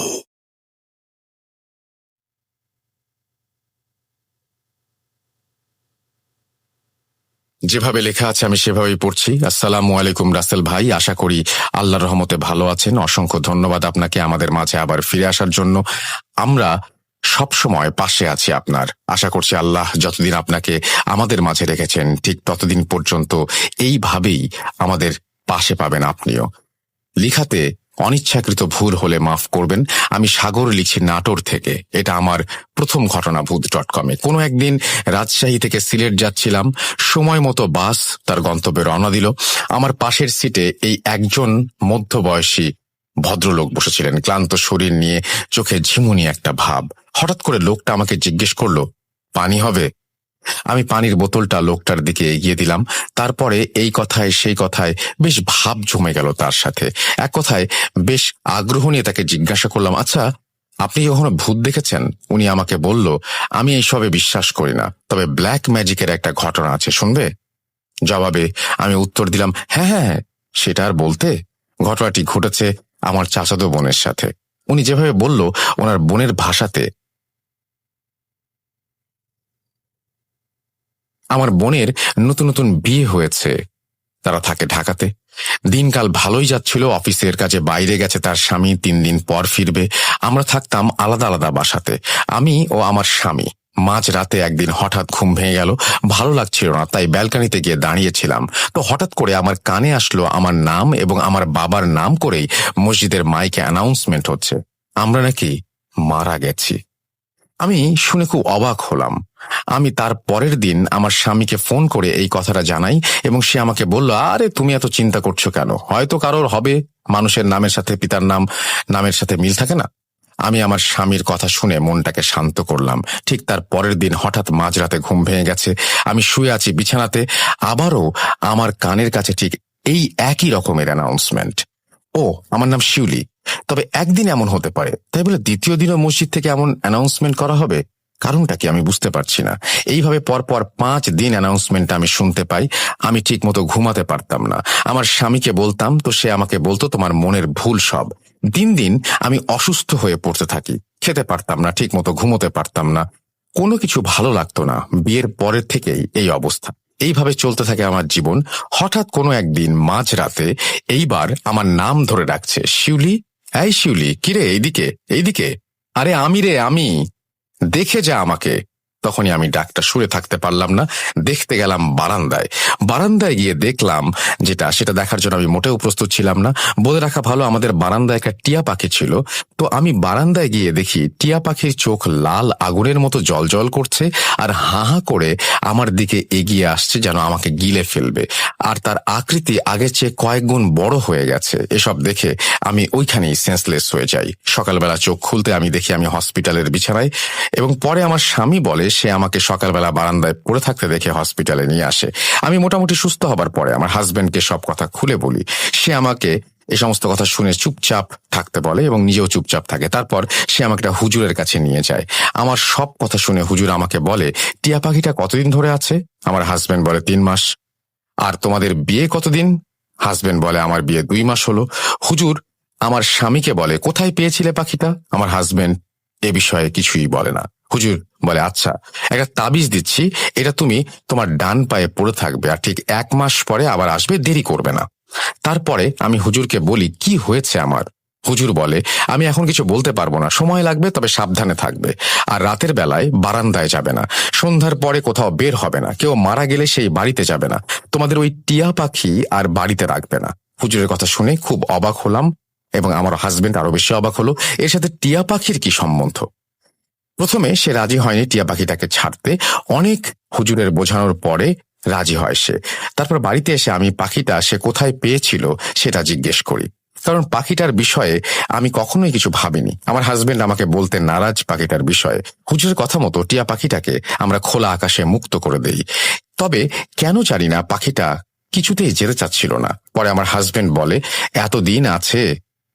যেভাবে লেখা আছে আমি সেভাবেই পড়ছি। আসসালামু আলাইকুম রাসেল ভাই, আশা করি আল্লাহর রহমতে ভালো আছেন। অসংখ্য ধন্যবাদ আপনাকে আমাদের মাঝে আবার ফিরে আসার জন্য। আমরা সব সময় পাশে আছি আপনার। আশা করছি আল্লাহ যতদিন আপনাকে আমাদের মাঝে রেখেছেন ঠিক ততদিন পর্যন্ত এইভাবেই আমাদের পাশে পাবেন আপনিও। লিখাতে অনিচ্ছাকৃত ভুল হলে মাফ করবেন। আমি সাগর লিখছি নাটোর থেকে। এটা আমার প্রথম ঘটনা ভূত.com-এ। কোনো একদিন রাজশাহী থেকে সিলেট যাচ্ছিলাম। সময় মতো বাস তার গন্তব্যে রওনা দিল। আমার পাশের সিটে এই একজন মধ্যবয়সী ভদ্রলোক বসেছিলেন, ক্লান্ত শরীর নিয়ে, চোখে ঝিমুনি একটা ভাব। হঠাৎ করে লোকটা আমাকে জিজ্ঞেস করলো, পানি হবে? আমি পানির বোতলটা লোকটার দিকে এগিয়ে দিলাম। তারপরে এই কথায় সেই কথায় বেশ ভাব জমে গেল তার সাথে। এক কথায় বেশ আগ্রহ নিয়ে তাকে জিজ্ঞাসা করলাম, আচ্ছা আপনি কখনো ভূত দেখেছেন? উনি আমাকে বলল, আমি এইসবে বিশ্বাস করি না, তবে ব্ল্যাক ম্যাজিকের একটা ঘটনা আছে, শুনবে? জবাবে আমি উত্তর দিলাম, হ্যাঁ হ্যাঁ, সেটা আর বলতে। ঘটনাটি ঘটেছে আমার চাচাতো বোনের সাথে। উনি যেভাবে বলল ওনার বোনের ভাষাতে, আমার বোনের নতুন নতুন বিয়ে হয়েছে, তারা থাকে ঢাকাতে। দিনকাল ভালোই যাচ্ছিল, অফিসের কাজে বাইরে গেছে তার স্বামী, 3 দিন পর ফিরবে। আমরা থাকতাম আলাদা আলাদা বাসাতে, আমি ও আমার স্বামী। মাঝ রাতে একদিন হঠাৎ ঘুম ভেঙে গেল, ভালো লাগছিল না, তাই ব্যালকনিতে গিয়ে দাঁড়িয়েছিলাম। তো হঠাৎ করে আমার কানে আসলো আমার নাম এবং আমার বাবার নাম করেই মসজিদের মাইকে অ্যানাউন্সমেন্ট হচ্ছে আমরা নাকি মারা গেছি। আমি শুনে খুব অবাক হলাম। আমি তার পরের দিন আমার স্বামীকে ফোন করে এই কথাটা জানাই এবং সে আমাকে বলল, আরে তুমি এত চিন্তা করছো কেন, হয়তো কারোর হবে, মানুষের নামের সাথে পিতার নামের সাথে মিল থাকে না। আমি আমার স্বামীর কথা শুনে মনটাকে শান্ত করলাম। ঠিক তার পরের দিন হঠাৎ মাঝরাতে ঘুম ভেঙে গেছে। আমি শুয়ে আছি বিছানাতে, আবারও আমার কানের কাছে ঠিক এই একই রকমের অ্যানাউন্সমেন্ট। ও, আমার নাম শিউলি, তবে একদিন এমন হতে পারে, তাই বলে দ্বিতীয় দিনও মসজিদ থেকে এমন অ্যানাউন্সমেন্ট করা হবে? কারণটা কি আমি বুঝতে পারছি না। এইভাবে পরপর 5 দিন অ্যানাউন্সমেন্টটা আমি শুনতে পাই। আমি ঠিক মতো ঘুমাতে পারতাম না। আমার স্বামীকে বলতাম তো সে আমাকে বলতো তোমার মনের ভুল সব। দিন দিন আমি অসুস্থ হয়ে পড়তে থাকি। খেতে পারতাম না, ঠিক মতো ঘুমোতে পারতাম না, কোনো কিছু ভালো লাগতো না। বিয়ের পরের থেকেই এই অবস্থা। এইভাবে চলতে থাকে আমার জীবন। হঠাৎ কোনো একদিন মাঝরাতে এইবার আমার নাম ধরে ডাকছে, শিউলি, এই শিউলি, কিরে, এইদিকে এইদিকে। আরে আমি রে, আমি, দেখে যা আমাকে। তখনই আমি ডাকটা শুনে থাকতে পারলাম না। দেখতে গেলাম বারান্দায়। বারান্দায় গিয়ে দেখলাম সেটা দেখার জন্য আমি মোটেও প্রস্তুত ছিলাম না। বলে রাখা ভালো, আমাদের বারান্দায় একটা টিয়া পাখি ছিল। তো আমি বারান্দায় গিয়ে দেখি টিয়া পাখির চোখ লাল আগুনের মতো জ্বলজ্বল করছে আর হাঁ হাঁ করে আমার দিকে এগিয়ে আসছে, যেন আমাকে গিলে ফেলবে। আর তার আকৃতি আগের চেয়ে কয়েক গুণ বড় হয়ে গেছে। এসব দেখে আমি ওইখানেই সেন্সলেস হয়ে যাই। সকালবেলা চোখ খুলতে আমি দেখি আমি হসপিটালের বিছানায়, এবং পরে আমার স্বামী বলে সে আমাকে সকালবেলা বারান্দায় পড়ে থাকতে দেখে হসপিটালে নিয়ে আসে। আমি মোটামুটি সুস্থ হবার পরে আমার হাজবেন্ডকে সব কথা খুলে বলি। সে আমাকে এই সমস্ত কথা শুনে চুপচাপ থাকতে বলে এবং নিজেও চুপচাপ থাকে। তারপর সে আমাকে একটা হুজুরের কাছে নিয়ে যায়। আমার সব কথা শুনে হুজুর আমাকে বলে, টিয়া পাখিটা কতদিন ধরে আছে? আমার হাজবেন্ড বলে 3 মাস। আর তোমাদের বিয়ে কতদিন? হাজবেন্ড বলে আমার বিয়ে 2 মাস হলো। হুজুর আমার স্বামীকে বলে, কোথায় পেয়েছিলে পাখিটা? আমার হাজবেন্ড এ বিষয়ে কিছুই বলে না। হুজুর বলে, আচ্ছা, একটা তাবিজ দিচ্ছি, এটা তুমি তোমার ডান পায়ে পড়ে থাকবে, আর ঠিক 1 মাস পরে আবার আসবে, দেরি করবে না। তারপরে আমি হুজুরকে বলি, কি হয়েছে আমার? হুজুর বলে, আমি এখন কিছু বলতে পারবো না, সময় লাগবে, তবে সাবধানে থাকবে। আর রাতের বেলায় বারান্দায় যাবে না, সন্ধ্যার পরে কোথাও বের হবে না, কেউ মারা গেলে সেই বাড়িতে যাবে না, তোমাদের ওই টিয়া পাখি আর বাড়িতে রাখবে না। হুজুরের কথা শুনে খুব অবাক হলাম, এবং আমার হাজবেন্ড আরো বেশি অবাক হলো। এর সাথে টিয়া পাখির কি সম্বন্ধ? প্রথমে সে রাজি হয়নি টিয়া পাখিটাকে ছাড়তে। অনেক হুজুরের বোঝানোর পরে রাজি হয় সে। তারপর বাড়িতে এসে আমি পাখিটা সে কোথায় পেয়েছিল সেটা জিজ্ঞেস করি, কারণ পাখিটার বিষয়ে আমি কখনোই কিছু ভাবিনি। আমার হাজবেন্ড আমাকে বলতে নারাজ পাখিটার বিষয়ে। হুজুরের কথা মতো টিয়া পাখিটাকে আমরা খোলা আকাশে মুক্ত করে দেই। তবে কেন জানি না পাখিটা কিছুতেই যেতে চাচ্ছিল না। পরে আমার হাজবেন্ড বলে, এতদিন আছে,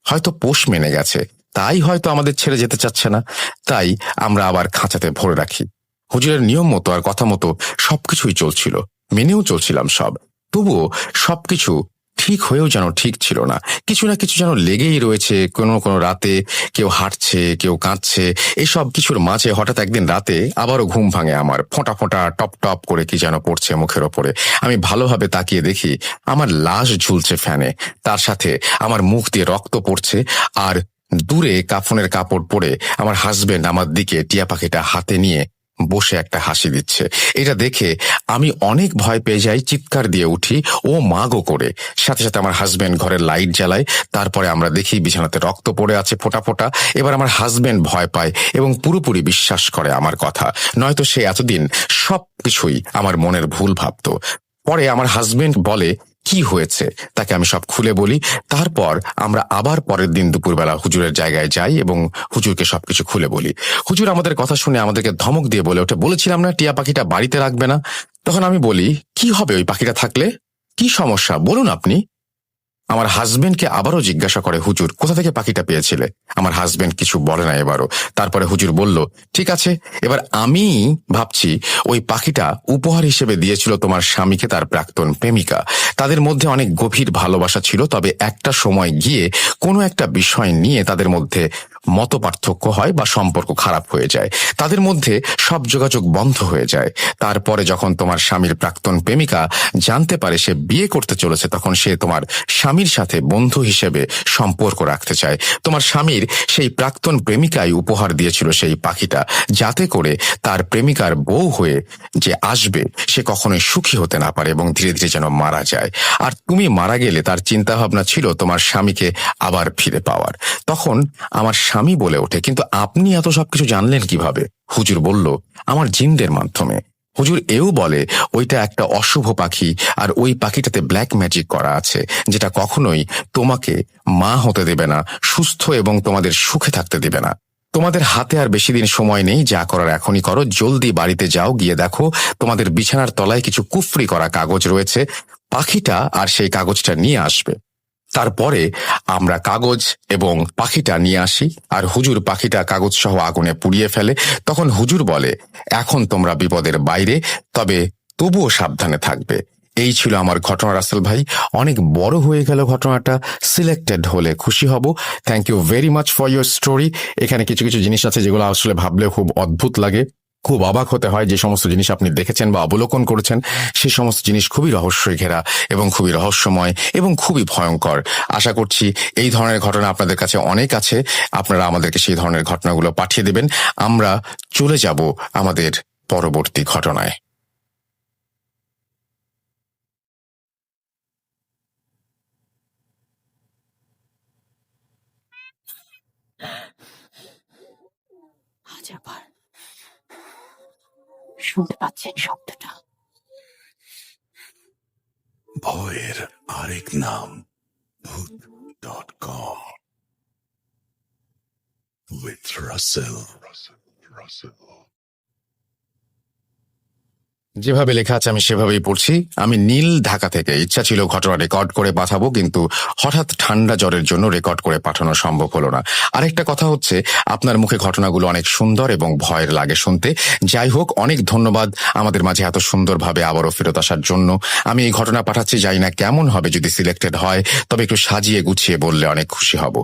হয়তো পোষ মেনে গেছে, তাই হয়তো আমাদের ছেড়ে যেতে চাচ্ছে না, তাই আমরা আবার খাঁচাতে ভরে রাখি। হুজুরের নিয়ম মতো আর কথা মতো সবকিছুই চলছিল, মেনেও চলছিলাম সব। তবুও সবকিছু ঠিক হয়েও যেন ঠিক ছিল না। কিছু না কিছু যেন লেগেই রয়েছে। কোনো কোনো রাতে কেউ হাঁটছে, কেউ কাঁদছে। এইসব কিছুর মাঝে হঠাৎ একদিন রাতে আবারও ঘুম ভাঙে আমার। ফোঁটা ফোঁটা টপ টপ করে কি যেন পড়ছে মুখের ওপরে। আমি ভালোভাবে তাকিয়ে দেখি আমার লাশ ঝুলছে ফ্যানে, তার সাথে আমার মুখ দিয়ে রক্ত পড়ছে, আর দূরে কাফনের কাপড় পরে আমার হাজবেন্ড আমার দিকে টিয়া পাখিটা হাতে নিয়ে বসে একটা হাসি দিচ্ছে। এটা দেখে আমি অনেক ভয় পেয়ে যাই, চিৎকার দিয়ে উঠি, ও মা গো করে। সাথে সাথে আমার হাজবেন্ড ঘরের লাইট জ্বালায়। তারপরে আমরা দেখি বিছানাতে রক্ত পড়ে আছে ফোঁটা ফোঁটা। এবার আমার হাজবেন্ড ভয় পায় এবং পুরোপুরি বিশ্বাস করে আমার কথা, নয়তো সে এতদিন সবকিছুই আমার মনের ভুল ভাবত। পরে আমার হাজবেন্ড বলে কি হয়েছে, তাকে আমি সব খুলে বলি। তারপর আমরা আবার পরের দিন দুপুরবেলা হুজুরের জায়গায় যাই এবং হুজুরকে সবকিছু খুলে বলি। হুজুর আমাদের কথা শুনে আমাদেরকে ধমক দিয়ে বলে ওঠে, বলেছিলাম না টিয়া পাখিটা বাড়িতে রাখবে না। তখন আমি বলি, কি হবে ওই পাখিটা থাকলে? কি সমস্যা বলুন আপনি। আমার হাজবেন্ডকে আবারও জিজ্ঞাসা করে, হুজুর কোথা থেকে পাখিটা পেয়েছিলে? আমার হাজবেন্ড কিছু বলে না এবারও। তারপরে হুজুর বলল, ঠিক আছে, এবার আমি ভাবছি ওই পাখিটা উপহার হিসেবে দিয়েছিল তোমার স্বামীকে তার প্রাক্তন প্রেমিকা। তাদের মধ্যে অনেক গভীর ভালোবাসা ছিল, তবে একটা সময় গিয়ে কোনো একটা বিষয় নিয়ে তাদের মধ্যে মতপার্থক্য হয় বা সম্পর্ক খারাপ হয়ে যায়, তাদের মধ্যে সব যোগাযোগ বন্ধ হয়ে যায়। তারপরে যখন তোমার স্বামীর প্রাক্তন প্রেমিকা জানতে পারে সে বিয়ে করতে চলেছে, তখন সে তোমার স্বামীর সাথে বন্ধু হিসেবে সম্পর্ক রাখতে চায়। তোমার স্বামীর সেই প্রাক্তন প্রেমিকাই উপহার দিয়েছিল সেই পাখিটা, যাতে করে তার প্রেমিকার বউ হয়ে যে আসবে সে কখনোই সুখী হতে না পারে এবং ধীরে ধীরে যেন মারা যায়। আর তুমি মারা গেলে তার চিন্তা ভাবনা ছিল তোমার স্বামীকে আবার ফিরে পাওয়ার। তখন আমার স্বামী বলে ওঠে, কিন্তু আপনি এত সবকিছু জানলেন কিভাবে? হুজুর বলল, আমার জিনদের মাধ্যমে। হুজুর এও বলে ওইটা একটা অশুভ পাখি, আর ওই পাখিটাতে ব্ল্যাক ম্যাজিক করা আছে, যেটা কখনোই তোমাকে মা হতে দেবে না, সুস্থ এবং তোমাদের সুখে থাকতে দেবে না। তোমাদের হাতে আর বেশি দিন সময় নেই, যা করার এখনই করো। জলদি বাড়িতে যাও, গিয়ে দেখো তোমাদের বিছানার তলায় কিছু কুফরি করা কাগজ রয়েছে, পাখিটা আর সেই কাগজটা নিয়ে আসবে। তারপরে আমরা কাগজ এবং পাখিটা নিয়ে আসি, আর হুজুর পাখিটা কাগজ সহ আগুনে পুড়িয়ে ফেলে। তখন হুজুর বলে, এখন তোমরা বিপদের বাইরে, তবে তবুও সাবধানে থাকবে। এই ছিল আমার ঘটনা রাসেল ভাই। অনেক বড় হয়ে গেল ঘটনাটা, সিলেক্টেড হলে খুশি হব। Thank you very much for your story. এখানে কিছু কিছু জিনিস আছে যেগুলো আসলে ভাবলেও খুব অদ্ভুত লাগে, খুব অবাক হতে হয়। যে সমস্ত জিনিস আপনি দেখেছেন বা অবলোকন করেছেন সেই সমস্ত জিনিস খুবই রহস্যই ঘেরা এবং খুবই রহস্যময় এবং খুবই ভয়ঙ্কর। আশা করছি এই ধরনের ঘটনা আপনাদের কাছে অনেক আছে, আপনারা আমাদেরকে সেই ধরনের ঘটনাগুলো পাঠিয়ে দেবেন। আমরা চলে যাব আমাদের পরবর্তী ঘটনায়। আজ আবার শুনতে পাচ্ছেন শব্দটা? ভয়ের আরেক নাম ভূত.com with Russell. যেভাবে লেখা আছে আমি সেভাবেই পড়ছি। আমি নীল, ঢাকা থেকে। ইচ্ছা ছিল ঘটনা রেকর্ড করে পাঠাবো, কিন্তু হঠাৎ ঠান্ডা জ্বরের জন্য রেকর্ড করে পাঠানো সম্ভব হলো না। আরেকটা কথা হচ্ছে, আপনার মুখে ঘটনাগুলো অনেক সুন্দর এবং ভয়ের লাগে শুনতে। যাই হোক, অনেক ধন্যবাদ আমাদের মাঝে এত সুন্দরভাবে আবারও ফেরত আসার জন্য। আমি এই ঘটনা পাঠাচ্ছি, জানি না কেমন হবে। যদি সিলেক্টেড হয় তবে একটু সাজিয়ে গুছিয়ে বললে অনেক খুশি হব।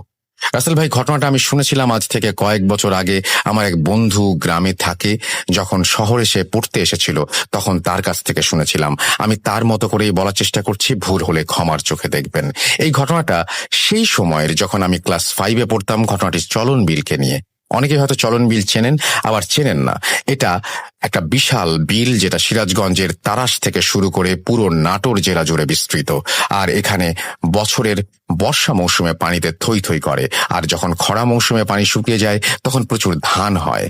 রাসেল ভাই, ঘটনাটা আমি শুনেছিলাম আজ থেকে কয়েক বছর আগে। আমার এক বন্ধু গ্রামে থাকে, যখন শহরে সে পড়তে এসেছিল তখন তার কাছ থেকে শুনেছিলাম। আমি তার মতো করেই বলার চেষ্টা করছি, ভুল হলে ক্ষমার চোখে দেখবেন। এই ঘটনাটা সেই সময়ের যখন আমি ক্লাস 5-এ পড়তাম। ঘটনাটি চলন বিলকে নিয়ে। অনেকে হয়তো চলন বিল চেনেন, আবার চেনেন না। এটা একটা বিশাল বিল যেটা সিরাজগঞ্জের তারাস থেকে শুরু করে পুরো নাটোর জেলা জুড়ে বিস্তৃত। আর এখানে বছরের বর্ষা মৌসুমে পানিতে থই থই করে, আর যখন খরা মৌসুমে পানি শুকিয়ে যায় তখন প্রচুর ধান হয়।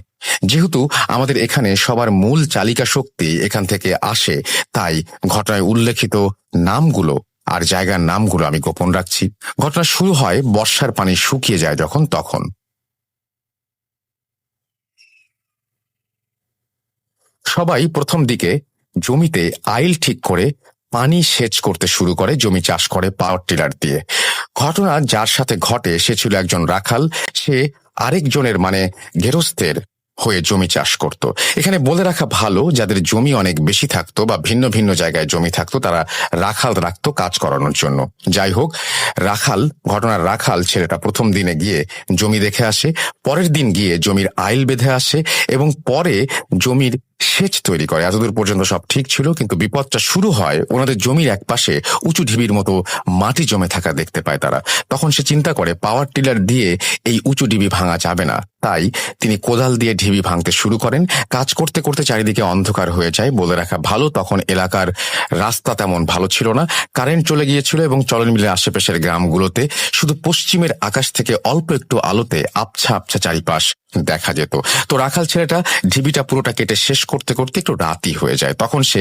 যেহেতু আমাদের এখানে সবার মূল চালিকা শক্তি এখান থেকে আসে, তাই ঘটনায় উল্লেখিত নামগুলো আর জায়গার নামগুলো আমি গোপন রাখছি। ঘটনা শুরু হয় বর্ষার পানি শুকিয়ে যায় যখন, তখন। সবাই প্রথম দিকে জমিতে আইল ঠিক করে পানি সেচ করতে শুরু করে, জমি চাষ করে পাওয়ার টিলার দিয়ে। ঘটনা যার সাথে ঘটে সে ছিল একজন রাখাল। সে আরেকজনের মানে গেরস্তের হয়ে জমি চাষ করত। এখানে বলে রাখা ভালো, যাদের জমি অনেক বেশি থাকতো বা ভিন্ন ভিন্ন জায়গায় জমি থাকতো তারা রাখাল রাখতো কাজ করানোর জন্য। যাই হোক, ঘটনার রাখাল ছেলেটা প্রথম দিনে গিয়ে জমি দেখে আসে, পরের দিন গিয়ে জমির আইল বেঁধে আসে এবং পরে জমির সেচ তৈরি করে। এতদূর পর্যন্ত সব ঠিক ছিল, কিন্তু বিপদটা শুরু হয় ওনাদের জমির এক পাশে উঁচু ঢিবির মতো মাটি জমে থাকা দেখতে পায় তারা। তখন সে চিন্তা করে পাওয়ার টিলার দিয়ে এই উঁচু ঢিবি ভাঙা যাবে না, তাই তিনি কোদাল দিয়ে ঢিবি ভাঙতে শুরু করেন। কাজ করতে করতে চারিদিকে অন্ধকার হয়ে যায়। বলে রাখা ভালো, তখন এলাকার রাস্তা তেমন ভালো ছিল না, কারেন্ট চলে গিয়েছিল এবং চলন বিলের আশেপাশের গ্রামগুলোতে শুধু পশ্চিমের আকাশ থেকে অল্প একটু আলোতে আবছা আবছা চারিপাশ দেখা যেত। তো রাখাল ছেলেটা ঢিবিটা পুরোটা কেটে শেষ করতে করতে একটু রাতই হয়ে যায়। তখন সে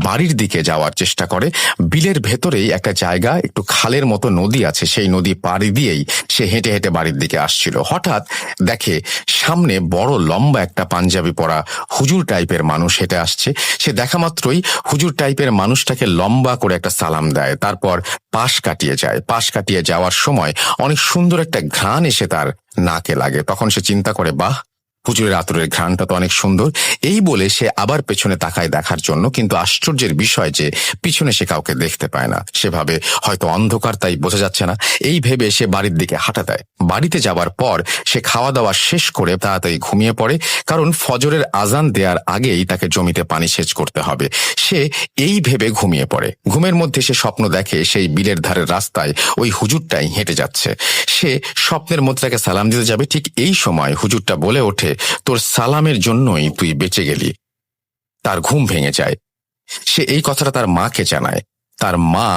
বাড়ির দিকে যাওয়ার চেষ্টা করে। বিলের ভেতরেই একটা জায়গা, একটু খালের মতো নদী আছে, সেই নদী পাড়ি দিয়েই সে হেঁটে হেঁটে বাড়ির দিকে আসছিল। হঠাৎ দেখে সামনে বড় লম্বা একটা পাঞ্জাবি পরা হুজুর টাইপের মানুষ হেঁটে আসছে। সে দেখা মাত্রই হুজুর টাইপের মানুষটাকে লম্বা করে একটা সালাম দেয়, তারপর পাশ কাটিয়ে যায়। পাশ কাটিয়ে যাওয়ার সময় অনেক সুন্দর একটা ঘ্রাণ এসে তার নাকে লাগে। তখন সে চিন্তা করে, বাহ, হুজুরের আতরের ঘ্রাণটা তো অনেক সুন্দর। এই বলে সে আবার পেছনে তাকায় দেখার জন্য, কিন্তু আশ্চর্যের বিষয় যে পিছনে সে কাউকে দেখতে পায় না। সেভাবে হয়তো অন্ধকার, তাই বোঝা যাচ্ছে না। এই ভেবে সে বাড়ির দিকে হাঁটা দেয়। বাড়িতে যাবার পর সে খাওয়া দাওয়া শেষ করে তাড়াতাড়ি ঘুমিয়ে পড়ে, কারণ ফজরের আজান দেওয়ার আগেই তাকে জমিতে পানি সেচ করতে হবে। সে এই ভেবে ঘুমিয়ে পড়ে। ঘুমের মধ্যে সে স্বপ্ন দেখে সেই বিলের ধারের রাস্তায় ওই হুজুরটাই হেঁটে যাচ্ছে। সে স্বপ্নের মধ্যে তাকে সালাম দিতে যাবে, ঠিক এই সময় হুজুরটা বলে ওঠে, তোর সালামের জন্যই তুই বেঁচে গেলি। তার ঘুম ভেঙে যায়। সে এই কথাটা তার মাকে জানায়। তার মা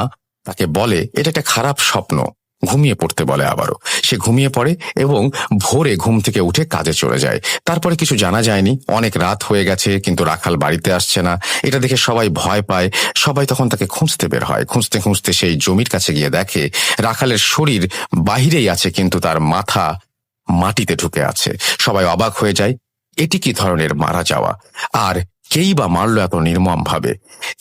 তাকে বলে এটা একটা খারাপ স্বপ্ন, ঘুমিয়ে পড়তে বলে আবারও। সে ঘুমিয়ে পড়ে এবং ভোরে ঘুম থেকে উঠে কাজে চলে যায়। তারপরে কিছু জানা যায়নি। অনেক রাত হয়ে গেছে, কিন্তু রাখাল বাড়িতে আসছে না। এটা দেখে সবাই ভয় পায়। সবাই তখন তাকে খুঁজতে বের হয়। খুঁজতে খুঁজতে সেই জমির কাছে গিয়ে দেখে রাখালের শরীর বাহিরেই আছে, কিন্তু তার মাথা মাটিতে ঢুকে আছে। সবাই অবাক হয়ে যায়, এটি কি ধরনের মারা যাওয়া? আর কেই বা মারলো এত নির্মম ভাবে?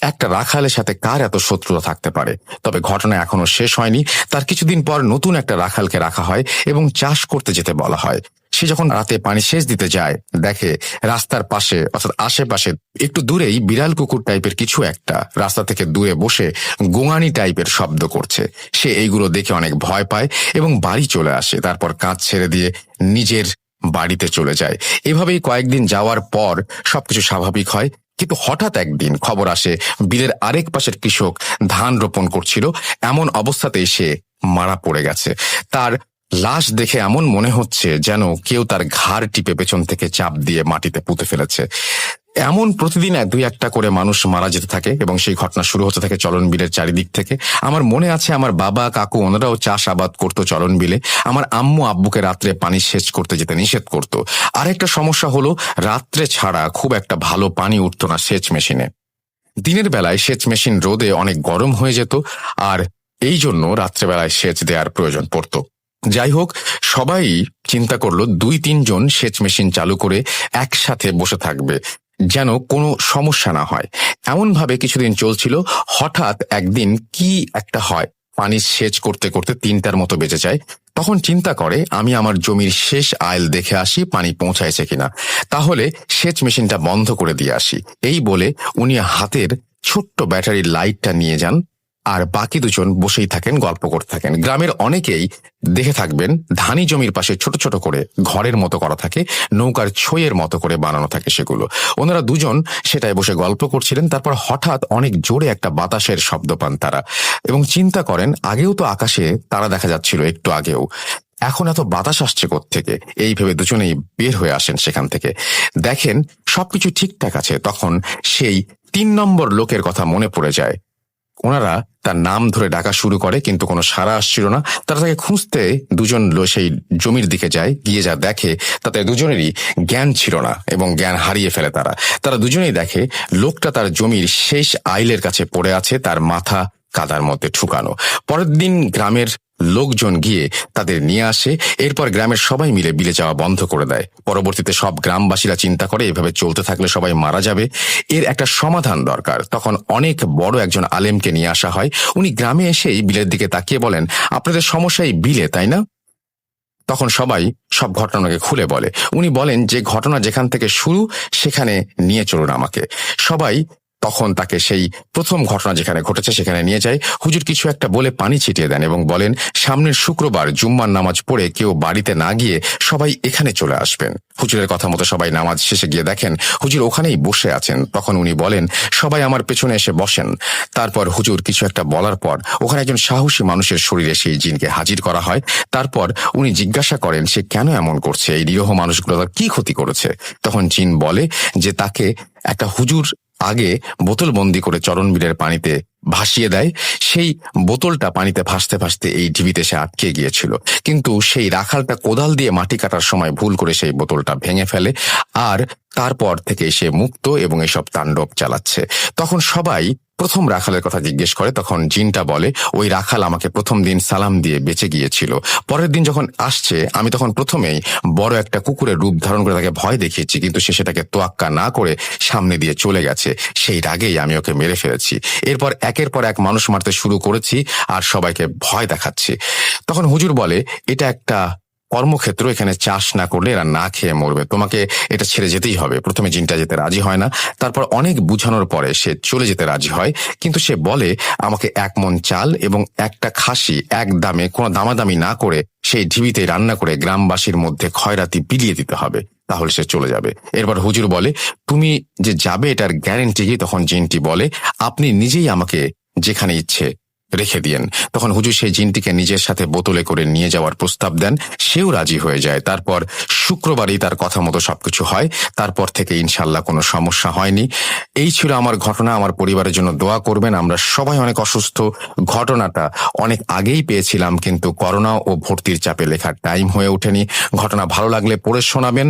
একটা রাখালের সাথে কার এত শত্রুতা থাকতে পারে? তবে ঘটনা এখনো শেষ হয়নি। তার কিছুদিন পর নতুন একটা রাখালকে রাখা হয় এবং চাষ করতে যেতে বলা হয়। সে যখন রাতে পানি সেচ দিতে যায়, দেখে রাস্তার পাশে অর্থাৎ আশেপাশে একটু দূরেই বিড়াল কুকুর টাইপের কিছু একটা রাস্তা থেকে দূরে বসে গোঙানি টাইপের শব্দ করছে। সে এইগুলো দেখে অনেক ভয় পায় এবং বাড়ি চলে আসে। তারপর কাজ ছেড়ে দিয়ে নিজের বাড়িতে চলে যায়। এভাবেই কয়েকদিন যাওয়ার পর সবকিছু স্বাভাবিক হয়। কিন্তু হঠাৎ একদিন খবর আসে বিলের আরেক পাশের কৃষক ধান রোপণ করছিল, এমন অবস্থাতেই সে মারা পড়ে গেছে। তার লাশ দেখে এমন মনে হচ্ছে যেন কেউ তার ঘাড় টিপে পেছন থেকে চাপ দিয়ে মাটিতে পুঁতে ফেলেছে। এমন প্রতিদিন দুই একটা করে মানুষ মারা যেতে থাকে এবং সেই ঘটনা শুরু হতে থাকে চলন বিলের চারিদিক থেকে। আমার মনে আছে আমার বাবা কাকু ওনারাও চাষাবাদ করতো চলন বিলে। আমার আম্মু আব্বুকে রাত্রে পানি সেচ করতে যেতে নিষেধ করতো। আরেকটা সমস্যা হলো রাত্রে ছাড়া খুব একটা ভালো পানি উঠতো না সেচ মেশিনে। দিনের বেলায় সেচ মেশিন রোদে অনেক গরম হয়ে যেত, আর এই জন্য রাত্রেবেলায় সেচ দেওয়ার প্রয়োজন পড়তো। যাই হোক, সবাই চিন্তা করলো 2-3 জন সেচ মেশিন চালু করে একসাথে বসে থাকবে যেন কোনো সমস্যা না হয়। এমন ভাবে কিছুদিন চলছিল। হঠাৎ একদিন কি একটা হয়, পানি সেচ করতে করতে 3টার মতো বেজে যায়। তখন চিন্তা করে আমি আমার জমির শেষ আইল দেখে আসি পানি পৌঁছাইছে কিনা, তাহলে সেচ মেশিনটা বন্ধ করে দিয়ে আসি। এই বলে উনি হাতের ছোট্ট ব্যাটারির লাইটটা নিয়ে যান, আর বাকি দুজন বসেই থাকেন, গল্প করতে থাকেন। গ্রামের অনেকেই দেখে থাকবেন ধানি জমির পাশে ছোট ছোট করে ঘরের মতো করা থাকে, নৌকার ছইয়ের মতো করে বানানো থাকে সেগুলো। ওনারা দুজন সেটাই বসে গল্প করছিলেন। তারপর হঠাৎ অনেক জোরে একটা বাতাসের শব্দ পান তারা এবং চিন্তা করেন আগেও তো আকাশে তারা দেখা যাচ্ছিল একটু আগেও, এখন এত বাতাস আসছে কোত্থেকে? এই ভেবে দুজনেই বের হয়ে আসেন সেখান থেকে। দেখেন সবকিছু ঠিকঠাক আছে। তখন সেই 3 নম্বর লোকের কথা মনে পড়ে যায়। ওনারা তার নাম ধরে ডাকা শুরু করে কিন্তু কোনো সাড়া আসছিল না। তারা তাকে খুঁজতে দুজন সেই জমির দিকে যায়। গিয়ে যা দেখে তাতে দুজনেরই জ্ঞান ছিল না এবং জ্ঞান হারিয়ে ফেলে তারা দুজনেই দেখে লোকটা তার জমির শেষ আইলের কাছে পড়ে আছে, তার মাথা কাদার মধ্যে ঠুকানো। পরের দিন গ্রামের লোকজন গিয়ে তাদের নিয়ে আসে। এরপর গ্রামের সবাই মিলে বিলে যাওয়া বন্ধ করে দেয়। পরবর্তীতে সব গ্রামবাসীরা চিন্তা করে এভাবে চলতে থাকলে সবাই মারা যাবে, এর একটা সমাধান দরকার। তখন অনেক বড় একজন আলেমকে নিয়ে আসা হয়। উনি গ্রামে এসেই বিলের দিকে তাকিয়ে বলেন, আপনাদের সমস্যা এই বিলে, তাই না? তখন সবাই সব ঘটনাকে খুলে বলে। উনি বলেন যে ঘটনা যেখান থেকে শুরু সেখানে নিয়ে চলুন আমাকে। সবাই তখন তাকে সেই প্রথম ঘটনা যেখানে ঘটেছে সেখানে নিয়ে যায়। হুজুর কিছু একটা বলে পানি ছিটিয়ে দেন এবং বলেন সামনের শুক্রবার জুম্মার নামাজ পড়ে কেউ বাড়িতে না গিয়ে সবাই এখানে চলে আসবেন। হুজুরের কথা মতো সবাই নামাজ শেষে গিয়ে দেখেন হুজুর ওখানেই বসে আছেন। তখন উনি বলেন সবাই আমার পেছনে এসে বসেন। তারপর হুজুর কিছু একটা বলার পর ওখানে একজন সাহসী মানুষের শরীরে সেই জিনকে হাজির করা হয়। তারপর উনি জিজ্ঞাসা করেন সে কেন এমন করছে, এই নিরীহ মানুষগুলো তার কি ক্ষতি করেছে। তখন জিন বলে যে তাকে একটা হুজুর আগে বোতল বন্দি করে চরণ বিলের পানিতে ভাসিয়ে দেয়। সেই বোতলটা পানিতে ভাসতে ভাসতে এই ঢিবিতে সে আটকে গিয়েছিল, কিন্তু সেই রাখালটা কোদাল দিয়ে মাটি কাটার সময় ভুল করে সেই বোতলটা ভেঙে ফেলে, আর তারপর থেকে সে মুক্ত এবং এসব তাণ্ডব চালাচ্ছে। তখন সবাই প্রথম রাখালের কথা জিজ্ঞেস করে। তখন জিনটা বলে ওই রাখাল আমাকে প্রথম দিন সালাম দিয়ে বেঁচে গিয়েছিল। পরের দিন যখন আসছে আমি তখন প্রথমেই বড় একটা কুকুরের রূপ ধারণ করে তাকে ভয় দেখিয়েছি, কিন্তু সে সেটাকে তোয়াক্কা না করে সামনে দিয়ে চলে গেছে। সেই রাগেই আমি ওকে মেরে ফেলেছি। এরপর একের পর এক মানুষ মারতে শুরু করেছি আর সবাইকে ভয় দেখাচ্ছি। তখন হুজুর বলে এটা একটা কর্মক্ষেত্র, এখানে চাষ না করলে এরা না খেয়ে মরবে, তোমাকে এটা ছেড়ে যেতেই হবে। প্রথমে জিনটা যেতে রাজি হয় না, তারপর অনেক বুঝানোর পরে সে চলে যেতে রাজি হয়। কিন্তু সে বলে আমাকে 1 মণ চাল এবং একটা খাসি এক দামে, কোনো দামাদামি না করে সেই ঢিবিতে রান্না করে গ্রামবাসীর মধ্যে খয়রাতি বিলিয়ে দিতে হবে, তাহলে সে চলে যাবে। এরপর হুজুর বলে তুমি যে যাবে এটার গ্যারেন্টি কি? তখন জিনটি বলে আপনি নিজেই আমাকে যেখানে ইচ্ছে রেখে দিয়েন। তখন হুজুর সেই জিনটিকে নিজের সাথে বোতলে করে নিয়ে যাওয়ার প্রস্তাব দেন, সেও রাজি হয়ে যায়। তারপর শুক্রবারই তার কথা মতো সবকিছু হয়। তারপর থেকে ইনশাল্লাহ কোনো সমস্যা হয়নি। এই ছিল আমার ঘটনা। আমার পরিবারের জন্য দোয়া করবেন। আমরা সবাই অনেক অসুস্থ। ঘটনাটা অনেক আগেই পেয়েছিলাম, কিন্তু করোনা ও ভর্তির চাপে লেখার টাইম হয়ে ওঠেনি। ঘটনা ভালো লাগলে পড়ে শোনাবেন,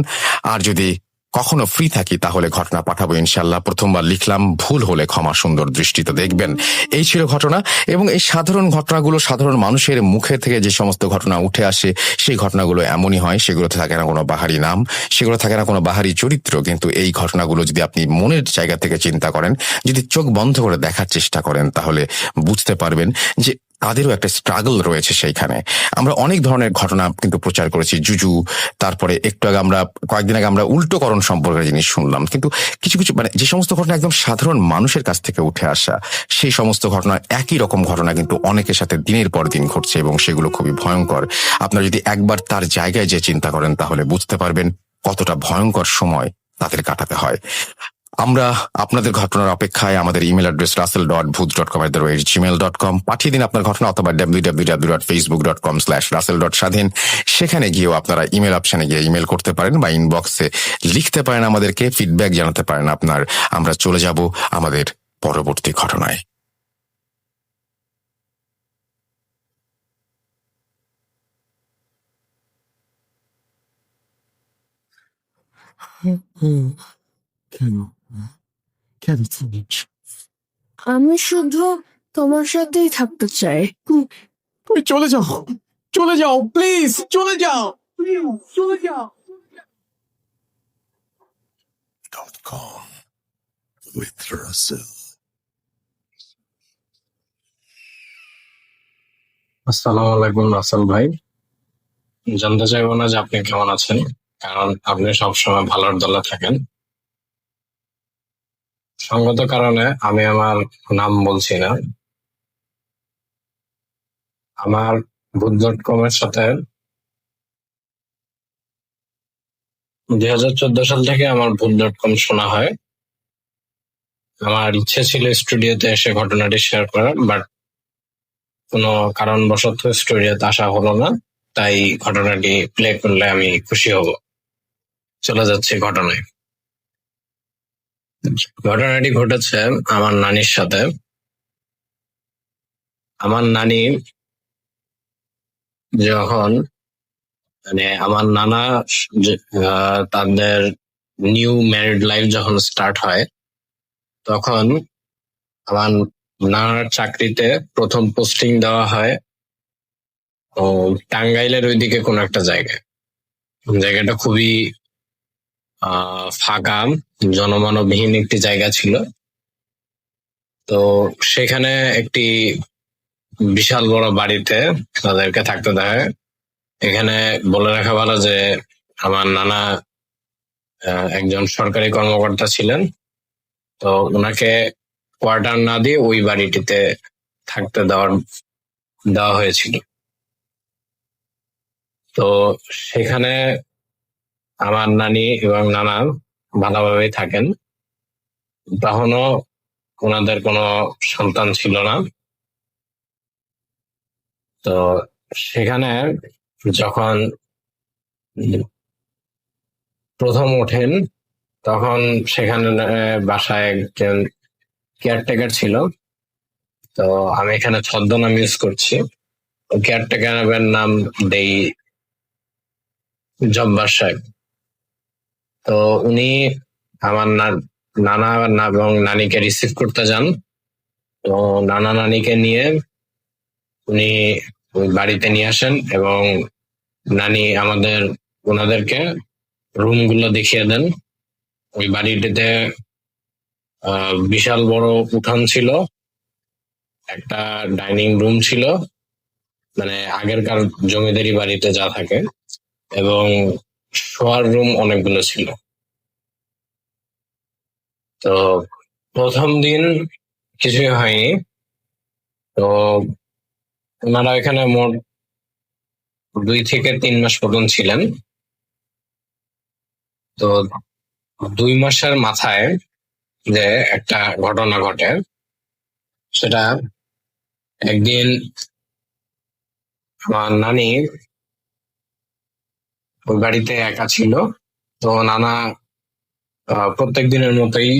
আর যদি কখনো ফ্রি থাকি তাহলে ঘটনা পাঠাবো ইনশাল্লাহ। প্রথমবার লিখলাম, ভুল হলে ক্ষমা সুন্দর দৃষ্টিতে দেখবেন। এই ছিল ঘটনা, এবং এই সাধারণ ঘটনাগুলো সাধারণ মানুষের মুখে থেকে যে সমস্ত ঘটনা উঠে আসে সেই ঘটনাগুলো এমনই হয়। সেগুলোতে থাকে না কোনো বাহারি নাম, সেগুলো থাকে না কোনো বাহারি চরিত্র, কিন্তু এই ঘটনাগুলো যদি আপনি মনের জায়গা থেকে চিন্তা করেন, যদি চোখ বন্ধ করে দেখার চেষ্টা করেন, তাহলে বুঝতে পারবেন যে তাদেরও একটা স্ট্রাগল রয়েছে সেইখানে। আমরা অনেক ধরনের ঘটনা কিন্তু প্রচার করেছি, জুজু, তারপরে একটু আগে কয়েকদিন আগে আমরা উল্টোকরণ সম্পর্কে জিনিস শুনলাম, কিন্তু কিছু কিছু যে সমস্ত ঘটনা একদম সাধারণ মানুষের কাছ থেকে উঠে আসা, সেই সমস্ত ঘটনা, একই রকম ঘটনা কিন্তু অনেকের সাথে দিনের পর দিন ঘটছে, এবং সেগুলো খুবই ভয়ঙ্কর। আপনারা যদি একবার তার জায়গায় যে চিন্তা করেন তাহলে বুঝতে পারবেন কতটা ভয়ঙ্কর সময় তাদের কাটাতে হয়। আমরা আপনাদের ঘটনার অপেক্ষায়। আমাদের ইমেল অ্যাড্রেস russell.booth.com@gmail.com। পাঠিয়ে দিন আপনার ঘটনা, অথবা www.facebook.com/russell.স্বাধীন। সেখানে গিয়েও আপনারা ইমেল অপশনে গিয়ে ইমেল করতে পারেন, বা ইনবক্সে লিখতে পারেন, আমাদেরকে ফিডব্যাক জানাতে পারেন আপনার। আমরা চলে যাব আমাদের পরবর্তী ঘটনায়। কেন কেন তুমি? আমি শুধু তোমার সাথেই থাকতে চাই। তুমি চলে যাও, চলে যাও, প্লিজ চলে যাও, চলে যাও। .com with Russell. আসসালামু আলাইকুম রাসেল ভাই। জানতে চাইবো না যে আপনি কেমন আছেন, কারণ আপনি সবসময় ভালোর দলে থাকেন। সঙ্গত কারণে আমি আমার নাম বলছি না। আমার ভূত.com এর সাথে 2014 সাল থেকে আমার ভূত.com শোনা হয়। আমার ইচ্ছে ছিল স্টুডিওতে এসে ঘটনাটি শেয়ার করার, বাট কোনো কারণবশত স্টুডিওতে আসা হলো না। তাই ঘটনাটি প্লে করলে আমি খুশি হব। চলে যাচ্ছে ঘটনায়। ঘটনাটি ঘটেছে আমার নানির সাথে। আমার নানি যখন আমার নানা তাদের নিউ ম্যারিড লাইফ যখন স্টার্ট হয়, তখন আমার নানার চাকরিতে প্রথম পোস্টিং দেওয়া হয় টাঙ্গাইলের ওইদিকে কোন একটা জায়গায়। জায়গাটা খুবই ফাঁকা, জনমানবহীন একটি জায়গা ছিল। তো সেখানে একটি বিশাল বড় বাড়িতে তাদেরকে থাকতে দেয়। এখানে বলে রাখা ভালো যে আমার নানা একজন সরকারি কর্মকর্তা ছিলেন। তো ওনাকে কোয়ার্টার না দিয়ে ওই বাড়িটিতে থাকতে দেওয়া হয়েছিল। তো সেখানে আমার নানি এবং নানা ভালোভাবেই থাকেন। তখনও ওনাদের কোনো সন্তান ছিল না। তো সেখানে যখন প্রথম ওঠেন, তখন সেখানে বাসায় একজন কেয়ারটেকার ছিল। তো আমি এখানে ছদ্মনাম ইউজ করছি। কেয়ারটেকারের নাম দেই জব্বার সাহেব। তো উনি আমার নানা এবং নানিকে রিসিভ করতে যান। তো নানা নানিকে নিয়ে উনি ওই বাড়িতে নিয়ে আসেন, এবং নানি ওনাদেরকে রুম গুলো দেখিয়ে দেন। ওই বাড়িটিতে বিশাল বড় উঠান ছিল, একটা ডাইনিং রুম ছিল, মানে আগেরকার জমিদারি বাড়িতে যা থাকে, এবং শোয়ার রুম অনেকগুলো ছিল। তো প্রথম দিন কিছুই হয়নি। তো ওনারা এখানে মোট 2 থেকে 3 মাস মতন ছিলেন। তো 2 মাসের মাথায় যে একটা ঘটনা ঘটে, সেটা একদিন আমার নানি ওই বাড়িতে একা ছিল। তো নানা প্রত্যেক দিনের মতোই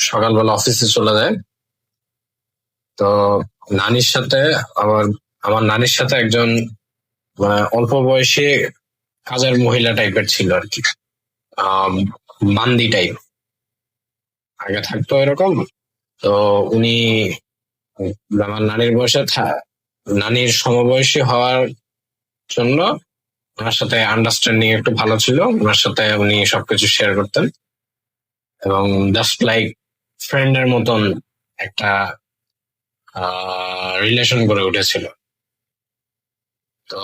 সকালবেলা অফিসে চলে যায়। তো আমার নানির সাথে একজন অল্প বয়সী কাজের মহিলা টাইপের ছিল আর কি। বান্দি টাইপ আগে থাকতো এরকম। তো উনি আমার নানির নানির সমবয়সী হওয়ার জন্য ওনার সাথে আন্ডারস্ট্যান্ডিং একটু ভালো ছিল, ওনার সাথে উনি সবকিছু শেয়ার করতেন এবং জাস্ট লাইক ফ্রেন্ডের মতন একটা রিলেশন গড়ে উঠেছিল। তো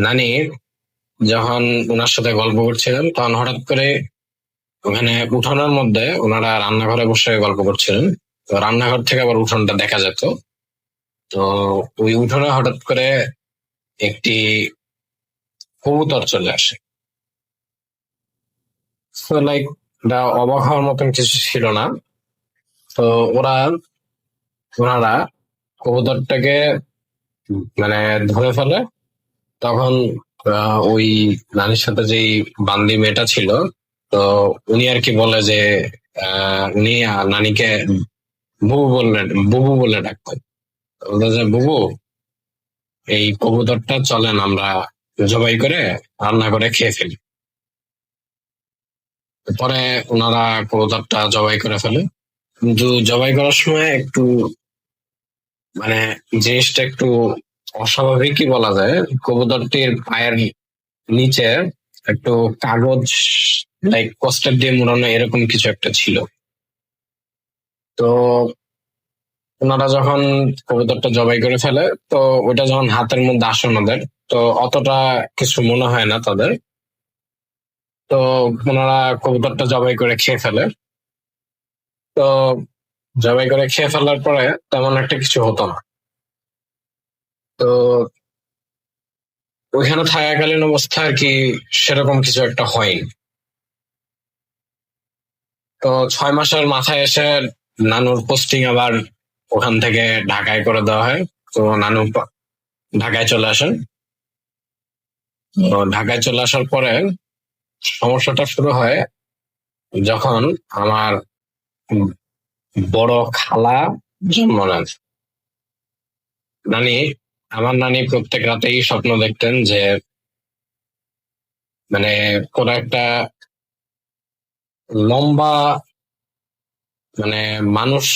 নানি যখন ওনার সাথে গল্প করছিলেন তখন হঠাৎ করে ওখানে উঠোনের মধ্যে ওনারা রান্নাঘরে বসে গল্প করছিলেন। তো রান্নাঘর থেকে আবার উঠোনটা দেখা যেত। তো ওই উঠোনে হঠাৎ করে একটি কবুতর চলে আসে। তো লাইক অবাক হওয়ার মতন কিছু ছিল না। তো ওনারা কবুতরটাকে মানে ধরে ফেলে। তখন ওই নানির সাথে যেই বান্দি মেয়েটা ছিল, তো উনি আর কি বলে যে উনি নানিকে বুবু বলে ডাকতেন। বলতো যে বুবু, এই কবুতরটা চলেন আমরা জবাই করে রান্না করে খেয়ে ফেলি। পরে ওনারা কবুতরটা জবাই করে ফেলে, কিন্তু জবাই করার সময় একটু মানে জিনিসটা একটু অস্বাভাবিকই বলা যায়। কবুতরটির পায়ের নিচে একটু কাগজ লাইক কস্টার্ড দিয়ে মোড়ানো এরকম কিছু একটা ছিল। তো ওনারা যখন কবুতরটা জবাই করে ফেলে, তো ওইটা যখন হাতের মধ্যে আসে ওনাদের, তো অতটা কিছু মনে হয় না তাদের। তো ওনারা কবুতরটা জবাই করে খেয়ে ফেলে। তো জবাই করে খেয়ে ফেলার পরে তেমন একটা কিছু হতো না। তো ওইখানে থাকাকালীন অবস্থা আর কি সেরকম কিছু একটা হয়নি। তো 6 মাসের মাথায় এসে নানুর পোস্টিং আবার ওখান থেকে ঢাকায় করে দেওয়া হয়। তো নানু ঢাকায় চলে আসেন। তো ঢাকায় চলে আসার পরে সমস্যাটা শুরু হয় যখন আমার বড় খালা জন্ম নেন। আমার নানি প্রত্যেক রাতেই স্বপ্ন দেখতেন যে মানে কোন একটা লম্বা মানে মানুষ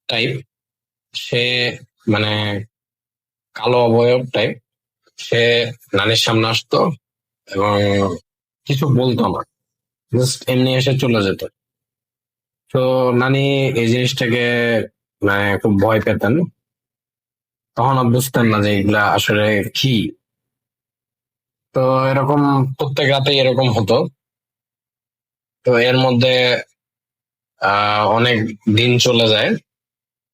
টাইপ, সে মানে কালো অবয়ব টাইপ, সে নানির সামনে আসতো এবং কিছু বলতো না, জাস্ট এমনি এসে চলে যেত। তো নানি এই জিনিসটাকে মানে খুব ভয় পেতেন। তখন বুঝতেন না যে এগুলা আসলে কি। তো এরকম প্রত্যেক রাতেই এরকম হতো। তো এর মধ্যে অনেক দিন চলে যায়।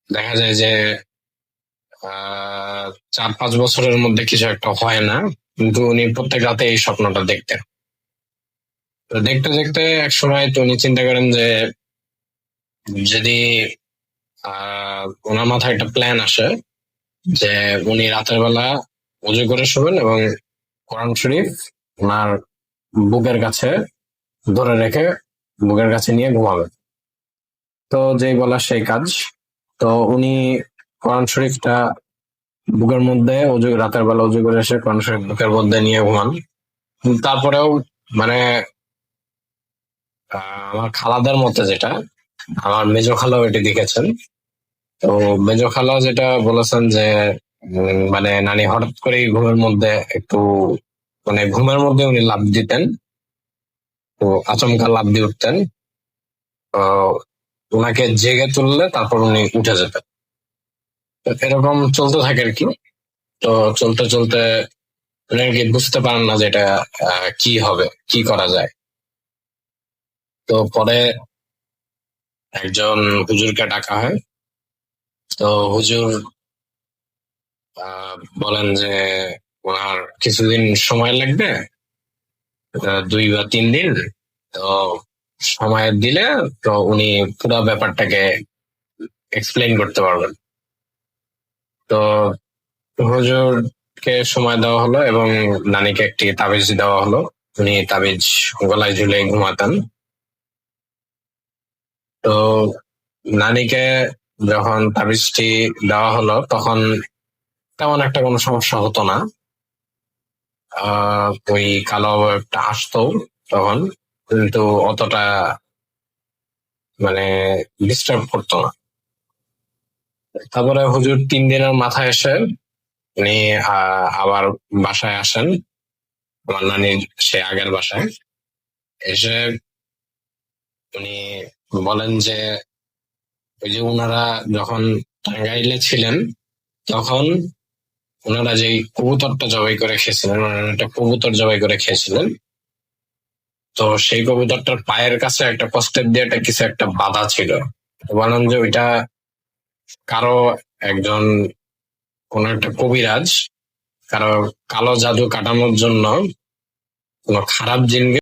দেখা যায় যে 4-5 বছরের মধ্যে কিছু একটা হয় না, কিন্তু উনি প্রত্যেক রাতে এই স্বপ্নটা দেখতেন। তো দেখতে দেখতে এক সময় তো উনি চিন্তা করেন যে যদি ওনার মাথায় একটা প্ল্যান আসে যে উনি রাতের বেলা উজু করে শোবেন এবং কোরআন শরীফ ওনার বুকের কাছে ধরে রেখে বুকের কাছে নিয়ে ঘুমাবেন। তো যেই বলা সেই কাজ। তো উনি কোরআন শরীফটা বুকের মধ্যে রাতের বেলা উজু করে এসে কোরআন শরীফ বুকের মধ্যে নিয়ে ঘুমান। তারপরেও মানে আমার খালাদের মতে যেটা, আমার মেজো খালাও এটি দেখেছেন। তো মেজো খালা যেটা বলেছেন যে মানে নানি হঠাৎ করেই ঘুমের মধ্যে একটু মানে ঘুমের মধ্যে উনি লাফ দিতেন, তো আচমকা লাফ দিয়ে উঠতেন। ওনাকে জেগে তুললে তারপর উনি উঠে যেতেন। তো এরকম চলতে থাকে আর কি। তো চলতে চলতে উনি আর কি বুঝতে পারেন না যে এটা কি হবে, কি করা যায়। তো পরে একজন হুজুরকে ডাকা হয়। তো হুজুর বলেন যে ওনার কিছুদিন সময় লাগবে, 2 বা 3 দিন। তো সময় দিলে তো উনি পুরো ব্যাপারটাকে এক্সপ্লেইন করতে পারবেন। তো হুজুরকে সময় দেওয়া হলো এবং নানিকে একটি তাবিজ দেওয়া হলো। উনি তাবিজ গলায় ঝুলে ঘুমাতেন। তো নানিকে যখন তাবিজটি দেওয়া হলো তখন তেমন একটা কোনো সমস্যা হতো না। ওই কালো অবয়বটা আসতো তখন, কিন্তু অতটা মানে ডিস্টার্ব করতো না। তারপরে হুজুর 3 দিনের মাথায় এসে উনি আবার বাসায় আসেন, আমার নানির সে আগের বাসায় এসে উনি বলেন যে ওই যে ওনারা যখন টাঙ্গাইলে ছিলেন তখন ওনারা যে কবুতরটা জবাই করে খেয়েছিলেন, ওনারা একটা কবুতর জবাই করে খেয়েছিলেন। তো সেই কবুতরটার পায়ের কাছে একটা কষ্টের দিয়ে একটা কিছু একটা বাধা ছিল। বলেন যে ওইটা কারো একজন কোন একটা কবিরাজ কারো কালো জাদু কাটানোর জন্য কোন খারাপ জিনকে